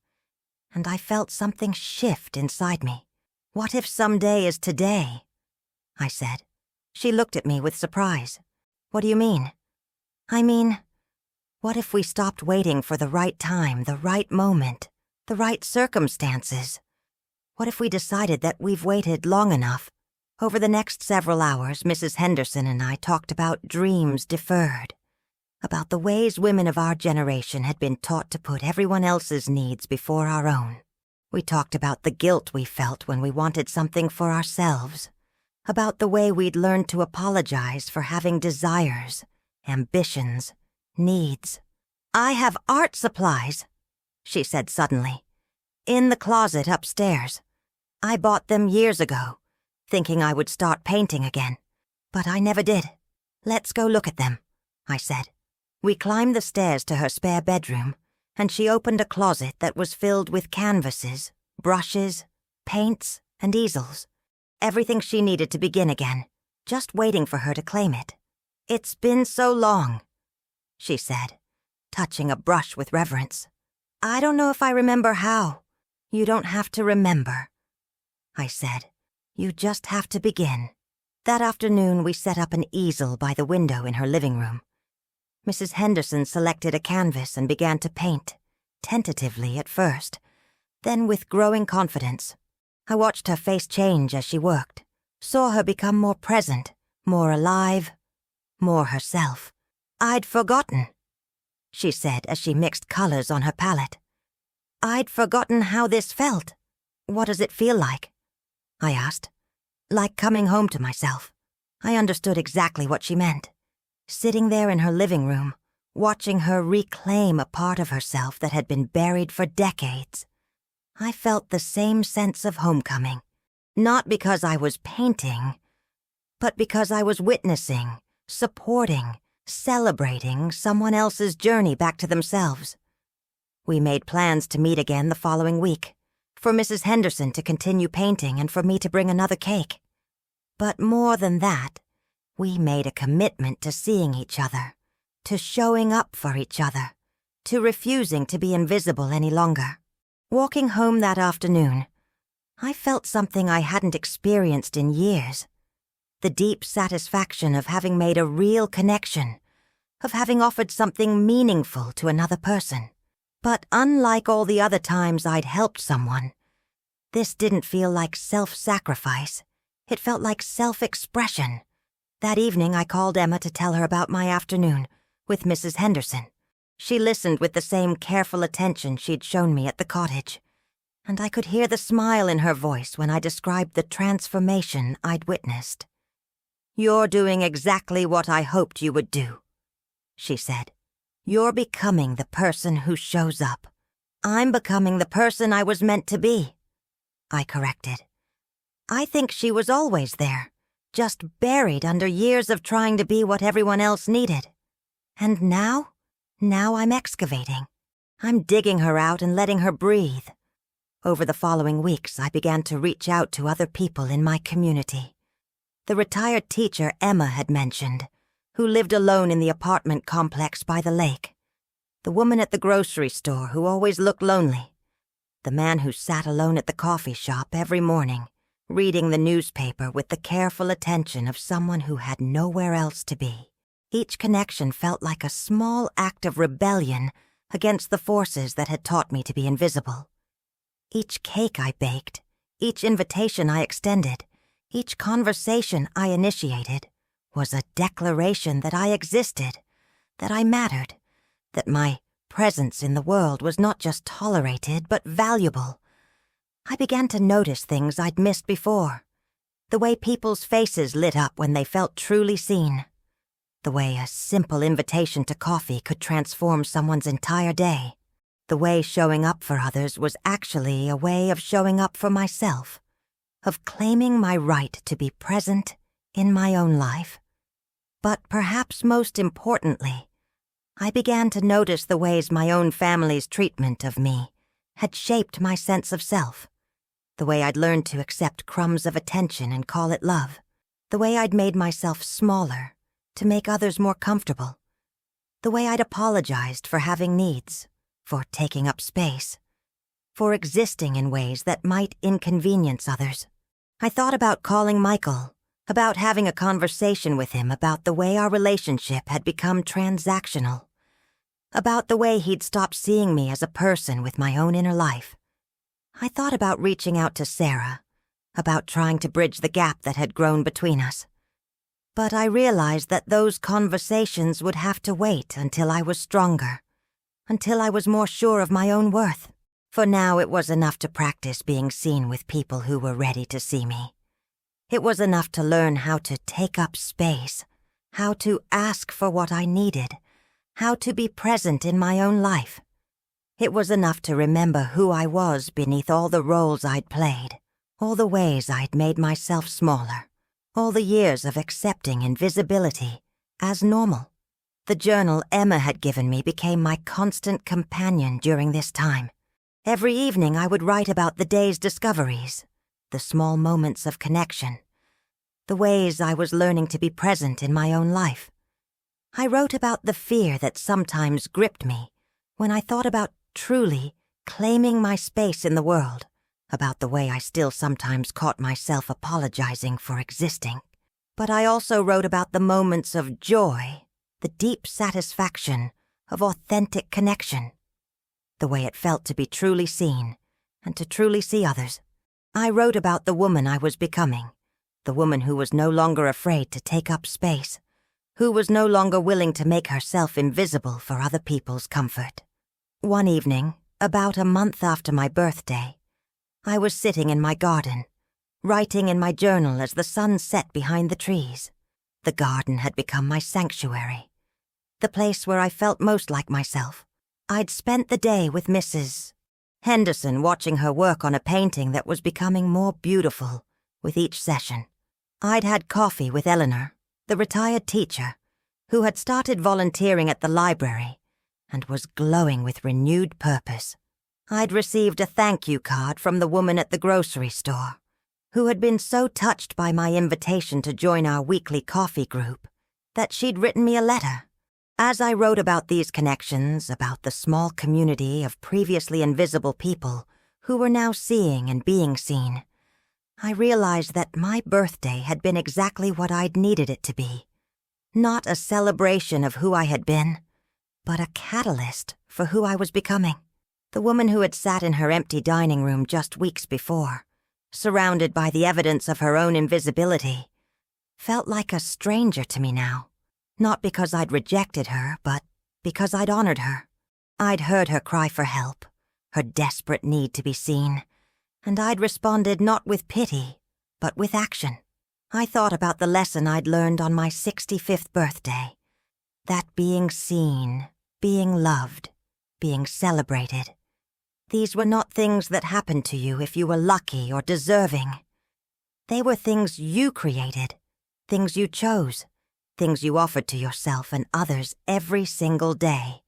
and I felt something shift inside me. "What if someday is today?" I said. She looked at me with surprise. "What do you mean?" "I mean, what if we stopped waiting for the right time, the right moment, the right circumstances? What if we decided that we've waited long enough?" Over the next several hours, Mrs. Henderson and I talked about dreams deferred, about the ways women of our generation had been taught to put everyone else's needs before our own. We talked about the guilt we felt when we wanted something for ourselves, about the way we'd learned to apologize for having desires, ambitions, needs. "I have art supplies," she said suddenly, "in the closet upstairs. I bought them years ago, thinking I would start painting again, but I never did. Let's go look at them," I said. We climbed the stairs to her spare bedroom, and she opened a closet that was filled with canvases, brushes, paints, and easels. Everything she needed to begin again, just waiting for her to claim it. "It's been so long," she said, touching a brush with reverence. "I don't know if I remember how." "You don't have to remember," I said. "You just have to begin." That afternoon, we set up an easel by the window in her living room. Mrs. Henderson selected a canvas and began to paint, tentatively at first, then with growing confidence. I watched her face change as she worked, saw her become more present, more alive, more herself. "I'd forgotten," she said as she mixed colors on her palette. "I'd forgotten how this felt." "What does it feel like?" I asked. "Like coming home to myself." I understood exactly what she meant. Sitting there in her living room, watching her reclaim a part of herself that had been buried for decades, I felt the same sense of homecoming. Not because I was painting, but because I was witnessing, supporting, celebrating someone else's journey back to themselves. We made plans to meet again the following week, for Mrs. Henderson to continue painting and for me to bring another cake. But more than that, we made a commitment to seeing each other, to showing up for each other, to refusing to be invisible any longer. Walking home that afternoon, I felt something I hadn't experienced in years. The deep satisfaction of having made a real connection, of having offered something meaningful to another person. But unlike all the other times I'd helped someone, this didn't feel like self-sacrifice. It felt like self-expression. That evening I called Emma to tell her about my afternoon with Mrs. Henderson. She listened with the same careful attention she'd shown me at the cottage, and I could hear the smile in her voice when I described the transformation I'd witnessed. "You're doing exactly what I hoped you would do," she said. "You're becoming the person who shows up. I'm becoming the person I was meant to be," I corrected. I think she was always there, just buried under years of trying to be what everyone else needed. And now I'm excavating. I'm digging her out and letting her breathe. Over the following weeks, I began to reach out to other people in my community. The retired teacher Emma had mentioned, who lived alone in the apartment complex by the lake. The woman at the grocery store who always looked lonely. The man who sat alone at the coffee shop every morning, reading the newspaper with the careful attention of someone who had nowhere else to be. Each connection felt like a small act of rebellion against the forces that had taught me to be invisible. Each cake I baked, each invitation I extended, each conversation I initiated was a declaration that I existed, that I mattered, that my presence in the world was not just tolerated but valuable. I began to notice things I'd missed before. The way people's faces lit up when they felt truly seen. The way a simple invitation to coffee could transform someone's entire day. The way showing up for others was actually a way of showing up for myself, of claiming my right to be present in my own life. But perhaps most importantly, I began to notice the ways my own family's treatment of me had shaped my sense of self. The way I'd learned to accept crumbs of attention and call it love. The way I'd made myself smaller to make others more comfortable. The way I'd apologized for having needs, for taking up space, for existing in ways that might inconvenience others. I thought about calling Michael, about having a conversation with him about the way our relationship had become transactional, about the way he'd stopped seeing me as a person with my own inner life. I thought about reaching out to Sarah, about trying to bridge the gap that had grown between us. But I realized that those conversations would have to wait until I was stronger, until I was more sure of my own worth. For now, it was enough to practice being seen with people who were ready to see me. It was enough to learn how to take up space, how to ask for what I needed, how to be present in my own life. It was enough to remember who I was beneath all the roles I'd played, all the ways I'd made myself smaller, all the years of accepting invisibility as normal. The journal Emma had given me became my constant companion during this time. Every evening I would write about the day's discoveries, the small moments of connection, the ways I was learning to be present in my own life. I wrote about the fear that sometimes gripped me when I thought about truly claiming my space in the world, about the way I still sometimes caught myself apologizing for existing. But I also wrote about the moments of joy, the deep satisfaction of authentic connection, the way it felt to be truly seen and to truly see others. I wrote about the woman I was becoming, the woman who was no longer afraid to take up space, who was no longer willing to make herself invisible for other people's comfort. One evening, about a month after my birthday, I was sitting in my garden, writing in my journal as the sun set behind the trees. The garden had become my sanctuary, the place where I felt most like myself. I'd spent the day with Mrs. Henderson watching her work on a painting that was becoming more beautiful with each session. I'd had coffee with Eleanor, the retired teacher, who had started volunteering at the library and was glowing with renewed purpose. I'd received a thank you card from the woman at the grocery store, who had been so touched by my invitation to join our weekly coffee group that she'd written me a letter. As I wrote about these connections, about the small community of previously invisible people who were now seeing and being seen, I realized that my birthday had been exactly what I'd needed it to be. Not a celebration of who I had been, but a catalyst for who I was becoming. The woman who had sat in her empty dining room just weeks before, surrounded by the evidence of her own invisibility, felt like a stranger to me now. Not because I'd rejected her, but because I'd honored her. I'd heard her cry for help, her desperate need to be seen, and I'd responded not with pity, but with action. I thought about the lesson I'd learned on my 65th birthday, that being seen, being loved, being celebrated, these were not things that happened to you if you were lucky or deserving. They were things you created, things you chose, things you offered to yourself and others every single day.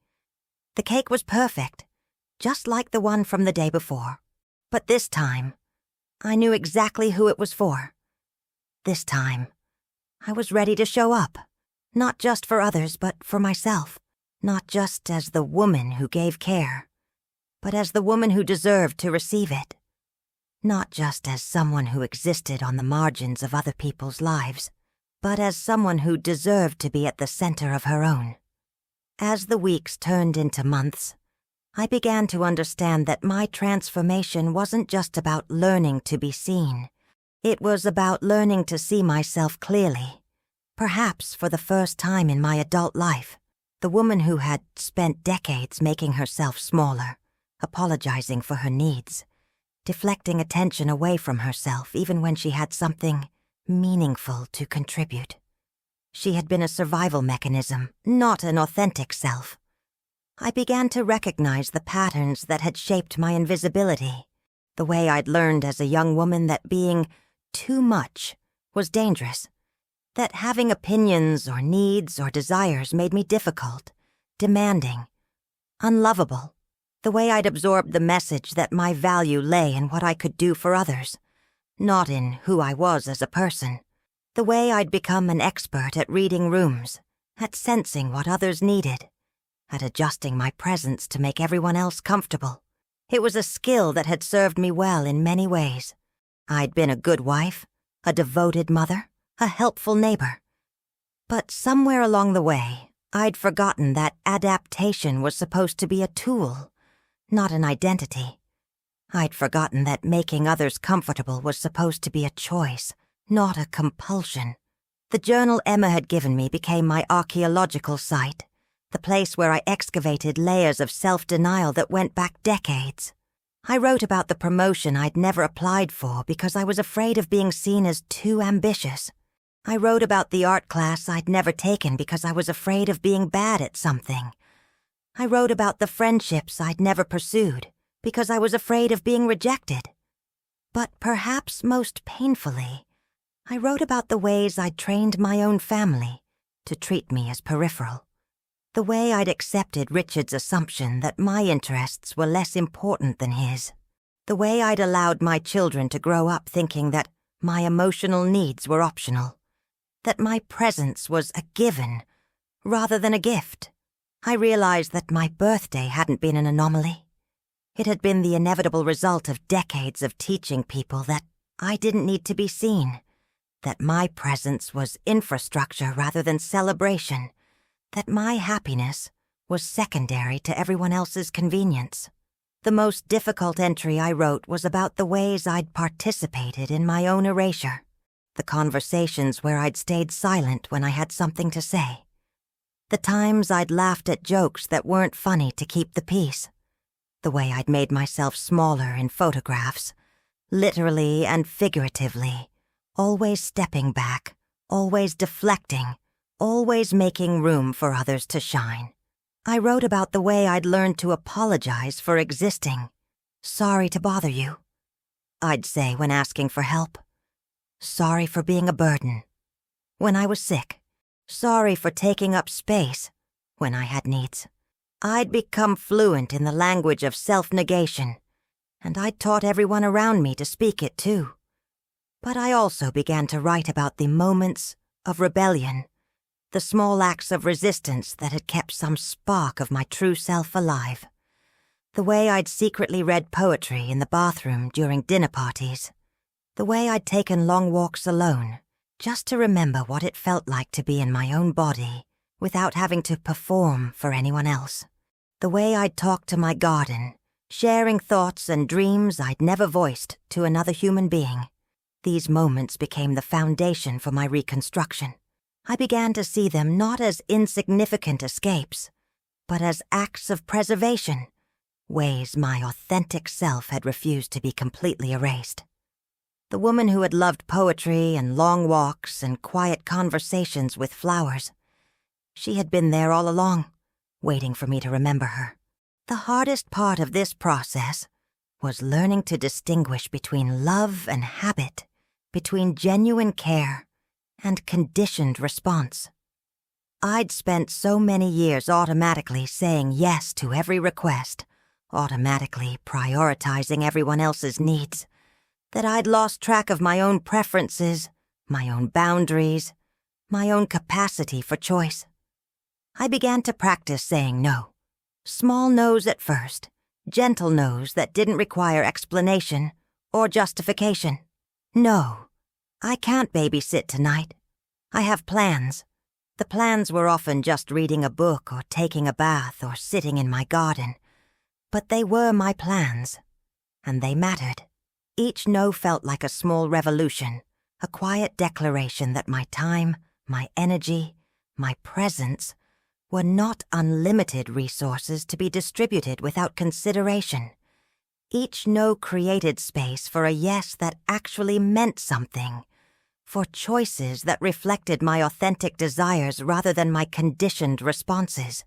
The cake was perfect, just like the one from the day before. But this time, I knew exactly who it was for. This time, I was ready to show up, not just for others, but for myself. Not just as the woman who gave care, but as the woman who deserved to receive it. Not just as someone who existed on the margins of other people's lives, but as someone who deserved to be at the center of her own. As the weeks turned into months, I began to understand that my transformation wasn't just about learning to be seen. It was about learning to see myself clearly, perhaps for the first time in my adult life. The woman who had spent decades making herself smaller, apologizing for her needs, deflecting attention away from herself even when she had something meaningful to contribute. She had been a survival mechanism, not an authentic self. I began to recognize the patterns that had shaped my invisibility, the way I'd learned as a young woman that being too much was dangerous, that having opinions or needs or desires made me difficult, demanding, unlovable, the way I'd absorbed the message that my value lay in what I could do for others, not in who I was as a person, the way I'd become an expert at reading rooms, at sensing what others needed, at adjusting my presence to make everyone else comfortable. It was a skill that had served me well in many ways. I'd been a good wife, a devoted mother, a helpful neighbor. But somewhere along the way, I'd forgotten that adaptation was supposed to be a tool, not an identity. I'd forgotten that making others comfortable was supposed to be a choice, not a compulsion. The journal Emma had given me became my archaeological site, the place where I excavated layers of self-denial that went back decades. I wrote about the promotion I'd never applied for because I was afraid of being seen as too ambitious. I wrote about the art class I'd never taken because I was afraid of being bad at something. I wrote about the friendships I'd never pursued because I was afraid of being rejected. But perhaps most painfully, I wrote about the ways I'd trained my own family to treat me as peripheral. The way I'd accepted Richard's assumption that my interests were less important than his. The way I'd allowed my children to grow up thinking that my emotional needs were optional. That my presence was a given rather than a gift. I realized that my birthday hadn't been an anomaly. It had been the inevitable result of decades of teaching people that I didn't need to be seen, that my presence was infrastructure rather than celebration, that my happiness was secondary to everyone else's convenience. The most difficult entry I wrote was about the ways I'd participated in my own erasure. The conversations where I'd stayed silent when I had something to say. The times I'd laughed at jokes that weren't funny to keep the peace. The way I'd made myself smaller in photographs, literally and figuratively, always stepping back, always deflecting, always making room for others to shine. I wrote about the way I'd learned to apologize for existing. Sorry to bother you, I'd say when asking for help. Sorry for being a burden. When I was sick, sorry for taking up space when I had needs. I'd become fluent in the language of self-negation, and I'd taught everyone around me to speak it too. But I also began to write about the moments of rebellion, the small acts of resistance that had kept some spark of my true self alive. The way I'd secretly read poetry in the bathroom during dinner parties. The way I'd taken long walks alone, just to remember what it felt like to be in my own body without having to perform for anyone else. The way I'd talked to my garden, sharing thoughts and dreams I'd never voiced to another human being. These moments became the foundation for my reconstruction. I began to see them not as insignificant escapes, but as acts of preservation, ways my authentic self had refused to be completely erased. The woman who had loved poetry and long walks and quiet conversations with flowers. She had been there all along, waiting for me to remember her. The hardest part of this process was learning to distinguish between love and habit, between genuine care and conditioned response. I'd spent so many years automatically saying yes to every request, automatically prioritizing everyone else's needs, that I'd lost track of my own preferences, my own boundaries, my own capacity for choice. I began to practice saying no. Small no's at first, gentle no's that didn't require explanation or justification. No, I can't babysit tonight. I have plans. The plans were often just reading a book or taking a bath or sitting in my garden. But they were my plans, and they mattered. Each no felt like a small revolution, a quiet declaration that my time, my energy, my presence were not unlimited resources to be distributed without consideration. Each no created space for a yes that actually meant something, for choices that reflected my authentic desires rather than my conditioned responses.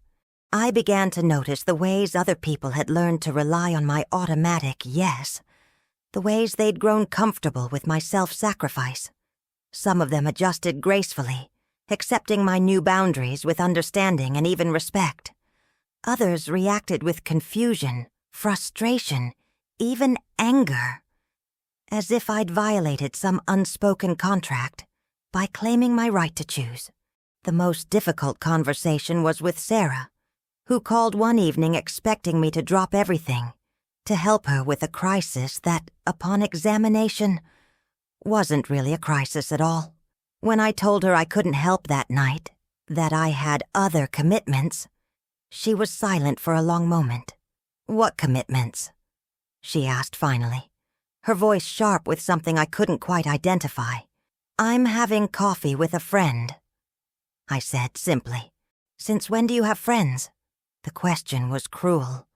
I began to notice the ways other people had learned to rely on my automatic yes, the ways they'd grown comfortable with my self-sacrifice. Some of them adjusted gracefully, accepting my new boundaries with understanding and even respect. Others reacted with confusion, frustration, even anger, as if I'd violated some unspoken contract by claiming my right to choose. The most difficult conversation was with Sarah, who called one evening expecting me to drop everything, to help her with a crisis that, upon examination, wasn't really a crisis at all. When I told her I couldn't help that night, that I had other commitments, she was silent for a long moment. "What commitments?" she asked finally, her voice sharp with something I couldn't quite identify. "I'm having coffee with a friend," I said simply. "Since when do you have friends?" The question was cruel,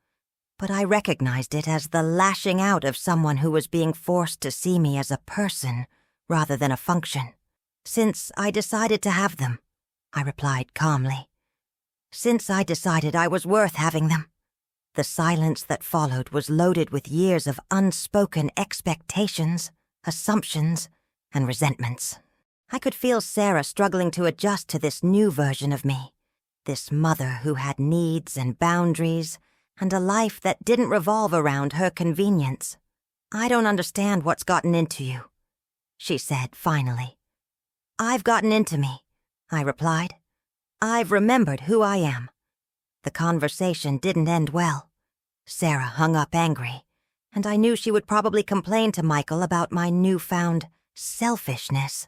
but I recognized it as the lashing out of someone who was being forced to see me as a person rather than a function. "Since I decided to have them," I replied calmly. "Since I decided I was worth having them." The silence that followed was loaded with years of unspoken expectations, assumptions, and resentments. I could feel Sarah struggling to adjust to this new version of me, this mother who had needs and boundaries, and a life that didn't revolve around her convenience. "I don't understand what's gotten into you," she said finally. "I've gotten into me," I replied. "I've remembered who I am." The conversation didn't end well. Sarah hung up angry, and I knew she would probably complain to Michael about my newfound selfishness.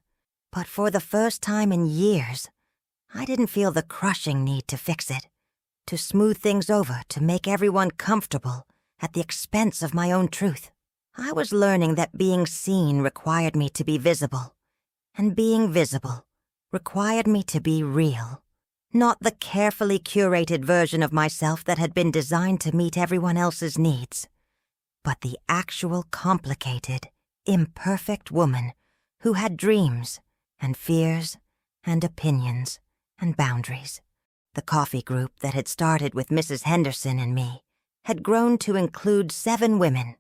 But for the first time in years, I didn't feel the crushing need to fix it, to smooth things over, to make everyone comfortable at the expense of my own truth. I was learning that being seen required me to be visible, and being visible required me to be real. Not the carefully curated version of myself that had been designed to meet everyone else's needs, but the actual complicated, imperfect woman who had dreams and fears and opinions and boundaries. The coffee group that had started with Mrs. Henderson and me had grown to include 7 women,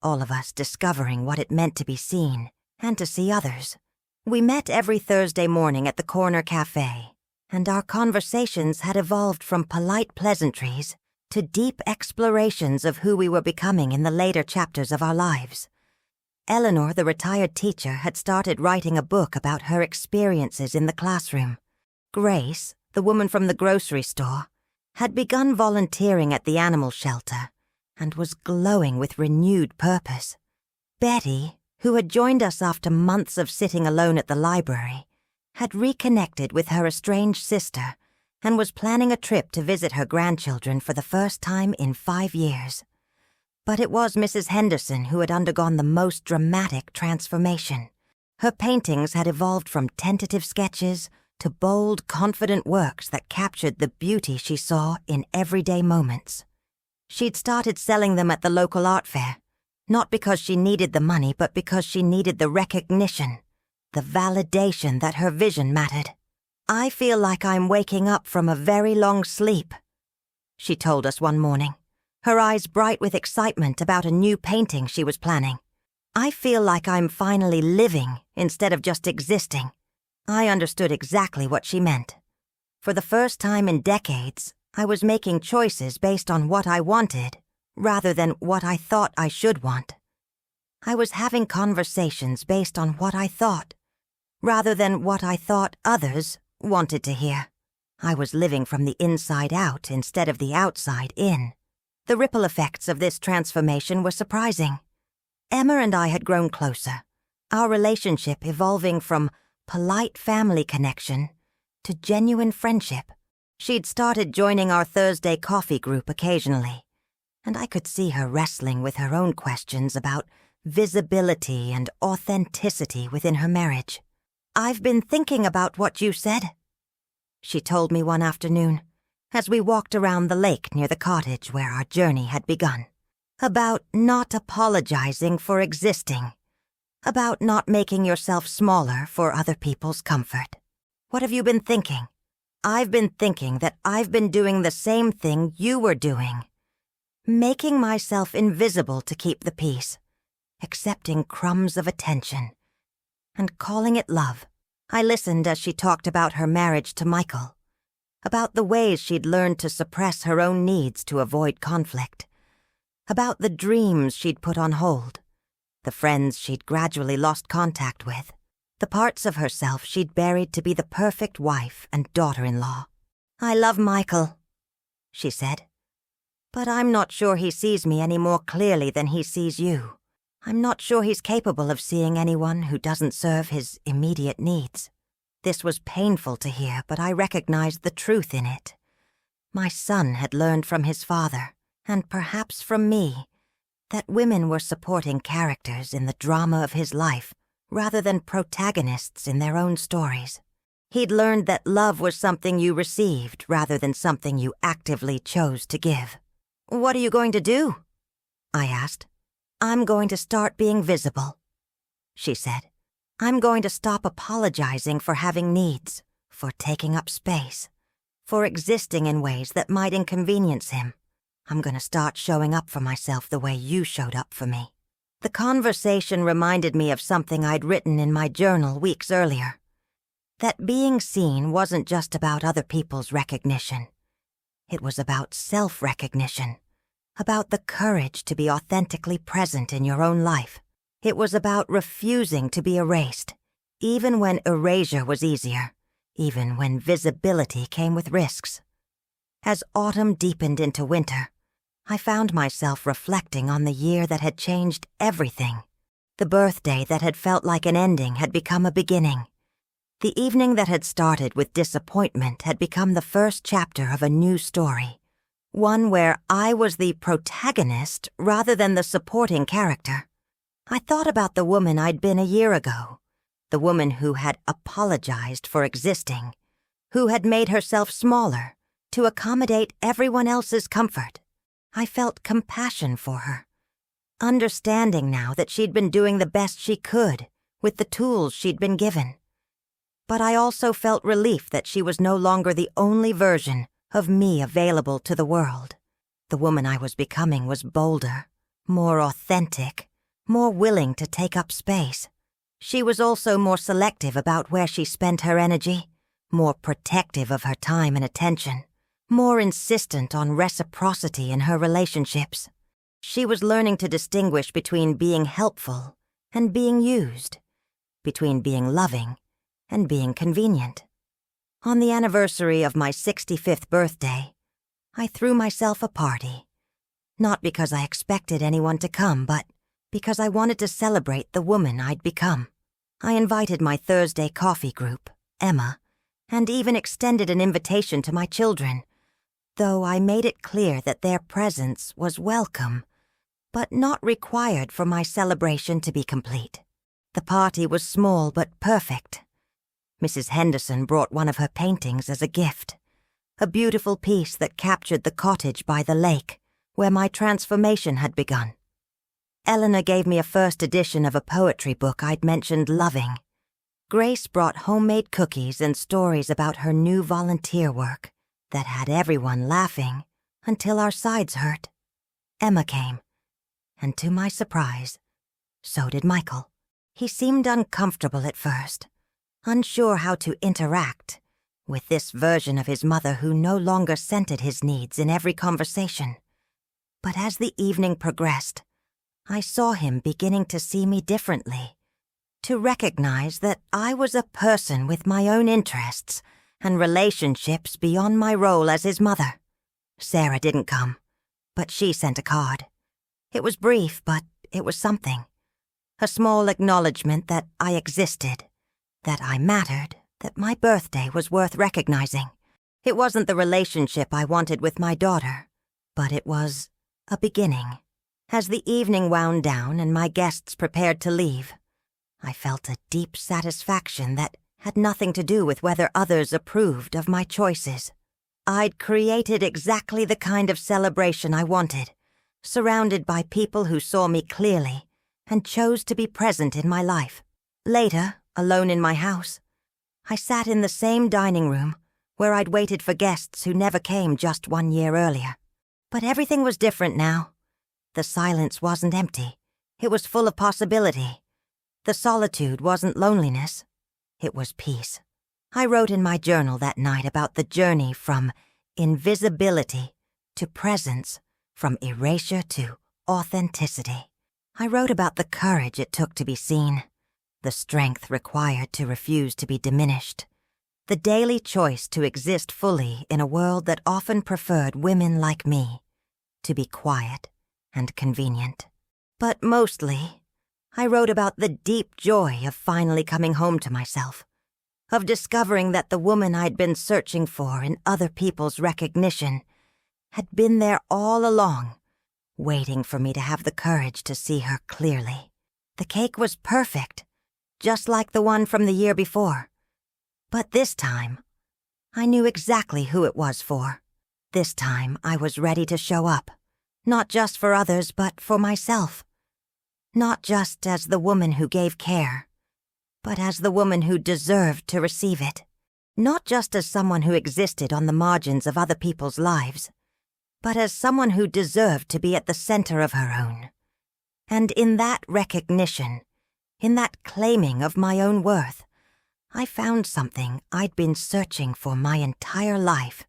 all of us discovering what it meant to be seen and to see others. We met every Thursday morning at the corner cafe, and our conversations had evolved from polite pleasantries to deep explorations of who we were becoming in the later chapters of our lives. Eleanor, the retired teacher, had started writing a book about her experiences in the classroom. Grace, the woman from the grocery store, had begun volunteering at the animal shelter and was glowing with renewed purpose. Betty, who had joined us after months of sitting alone at the library, had reconnected with her estranged sister and was planning a trip to visit her grandchildren for the first time in 5 years. But it was Mrs. Henderson who had undergone the most dramatic transformation. Her paintings had evolved from tentative sketches to bold, confident works that captured the beauty she saw in everyday moments. She'd started selling them at the local art fair, not because she needed the money, but because she needed the recognition, the validation that her vision mattered. "I feel like I'm waking up from a very long sleep," she told us one morning, her eyes bright with excitement about a new painting she was planning. "I feel like I'm finally living instead of just existing." I understood exactly what she meant. For the first time in decades, I was making choices based on what I wanted rather than what I thought I should want. I was having conversations based on what I thought, rather than what I thought others wanted to hear. I was living from the inside out instead of the outside in. The ripple effects of this transformation were surprising. Emma and I had grown closer, our relationship evolving from polite family connection to genuine friendship. She'd started joining our Thursday coffee group occasionally, and I could see her wrestling with her own questions about visibility and authenticity within her marriage. "I've been thinking about what you said," she told me one afternoon, as we walked around the lake near the cottage where our journey had begun. "About not apologizing for existing. About not making yourself smaller for other people's comfort. What have you been thinking?" "I've been thinking that I've been doing the same thing you were doing. Making myself invisible to keep the peace. Accepting crumbs of attention. And calling it love." I listened as she talked about her marriage to Michael. About the ways she'd learned to suppress her own needs to avoid conflict. About the dreams she'd put on hold. The friends she'd gradually lost contact with. The parts of herself she'd buried to be the perfect wife and daughter-in-law. "I love Michael," she said. "But I'm not sure he sees me any more clearly than he sees you. I'm not sure he's capable of seeing anyone who doesn't serve his immediate needs." This was painful to hear, but I recognized the truth in it. My son had learned from his father, and perhaps from me, that women were supporting characters in the drama of his life rather than protagonists in their own stories. He'd learned that love was something you received rather than something you actively chose to give. "What are you going to do?" I asked. "I'm going to start being visible," she said. "I'm going to stop apologizing for having needs, for taking up space, for existing in ways that might inconvenience him. I'm going to start showing up for myself the way you showed up for me." The conversation reminded me of something I'd written in my journal weeks earlier. That being seen wasn't just about other people's recognition. It was about self-recognition. About the courage to be authentically present in your own life. It was about refusing to be erased, even when erasure was easier, even when visibility came with risks. As autumn deepened into winter, I found myself reflecting on the year that had changed everything. The birthday that had felt like an ending had become a beginning. The evening that had started with disappointment had become the first chapter of a new story. One where I was the protagonist rather than the supporting character. I thought about the woman I'd been a year ago, the woman who had apologized for existing, who had made herself smaller to accommodate everyone else's comfort. I felt compassion for her, understanding now that she'd been doing the best she could with the tools she'd been given. But I also felt relief that she was no longer the only version of me available to the world. The woman I was becoming was bolder, more authentic, more willing to take up space. She was also more selective about where she spent her energy, more protective of her time and attention, more insistent on reciprocity in her relationships. She was learning to distinguish between being helpful and being used, between being loving and being convenient. On the anniversary of my 65th birthday, I threw myself a party. Not because I expected anyone to come, but because I wanted to celebrate the woman I'd become. I invited my Thursday coffee group, Emma, and even extended an invitation to my children, though I made it clear that their presence was welcome, but not required for my celebration to be complete. The party was small but perfect. Mrs. Henderson brought one of her paintings as a gift, a beautiful piece that captured the cottage by the lake, where my transformation had begun. Eleanor gave me a first edition of a poetry book I'd mentioned loving. Grace brought homemade cookies and stories about her new volunteer work that had everyone laughing until our sides hurt. Emma came, and to my surprise, so did Michael. He seemed uncomfortable at first, unsure how to interact with this version of his mother who no longer centered his needs in every conversation. But as the evening progressed, I saw him beginning to see me differently, to recognize that I was a person with my own interests and relationships beyond my role as his mother. Sarah didn't come, but she sent a card. It was brief, but it was something. A small acknowledgement that I existed, that I mattered, that my birthday was worth recognizing. It wasn't the relationship I wanted with my daughter, but it was a beginning. As the evening wound down and my guests prepared to leave, I felt a deep satisfaction that had nothing to do with whether others approved of my choices. I'd created exactly the kind of celebration I wanted, surrounded by people who saw me clearly and chose to be present in my life. Later, alone in my house, I sat in the same dining room where I'd waited for guests who never came just 1 year earlier. But everything was different now. The silence wasn't empty. It was full of possibility. The solitude wasn't loneliness. It was peace. I wrote in my journal that night about the journey from invisibility to presence, from erasure to authenticity. I wrote about the courage it took to be seen, the strength required to refuse to be diminished, the daily choice to exist fully in a world that often preferred women like me to be quiet and convenient. But mostly, I wrote about the deep joy of finally coming home to myself, of discovering that the woman I'd been searching for in other people's recognition had been there all along, waiting for me to have the courage to see her clearly. The cake was perfect, just like the one from the year before. But this time, I knew exactly who it was for. This time, I was ready to show up, not just for others, but for myself. Not just as the woman who gave care, but as the woman who deserved to receive it. Not just as someone who existed on the margins of other people's lives, but as someone who deserved to be at the center of her own. And in that recognition, in that claiming of my own worth, I found something I'd been searching for my entire life,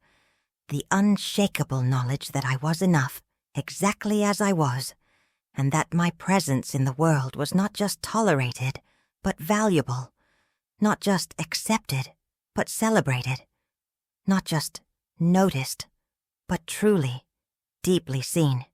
the unshakable knowledge that I was enough, exactly as I was, and that my presence in the world was not just tolerated, but valuable, not just accepted, but celebrated, not just noticed, but truly, deeply seen.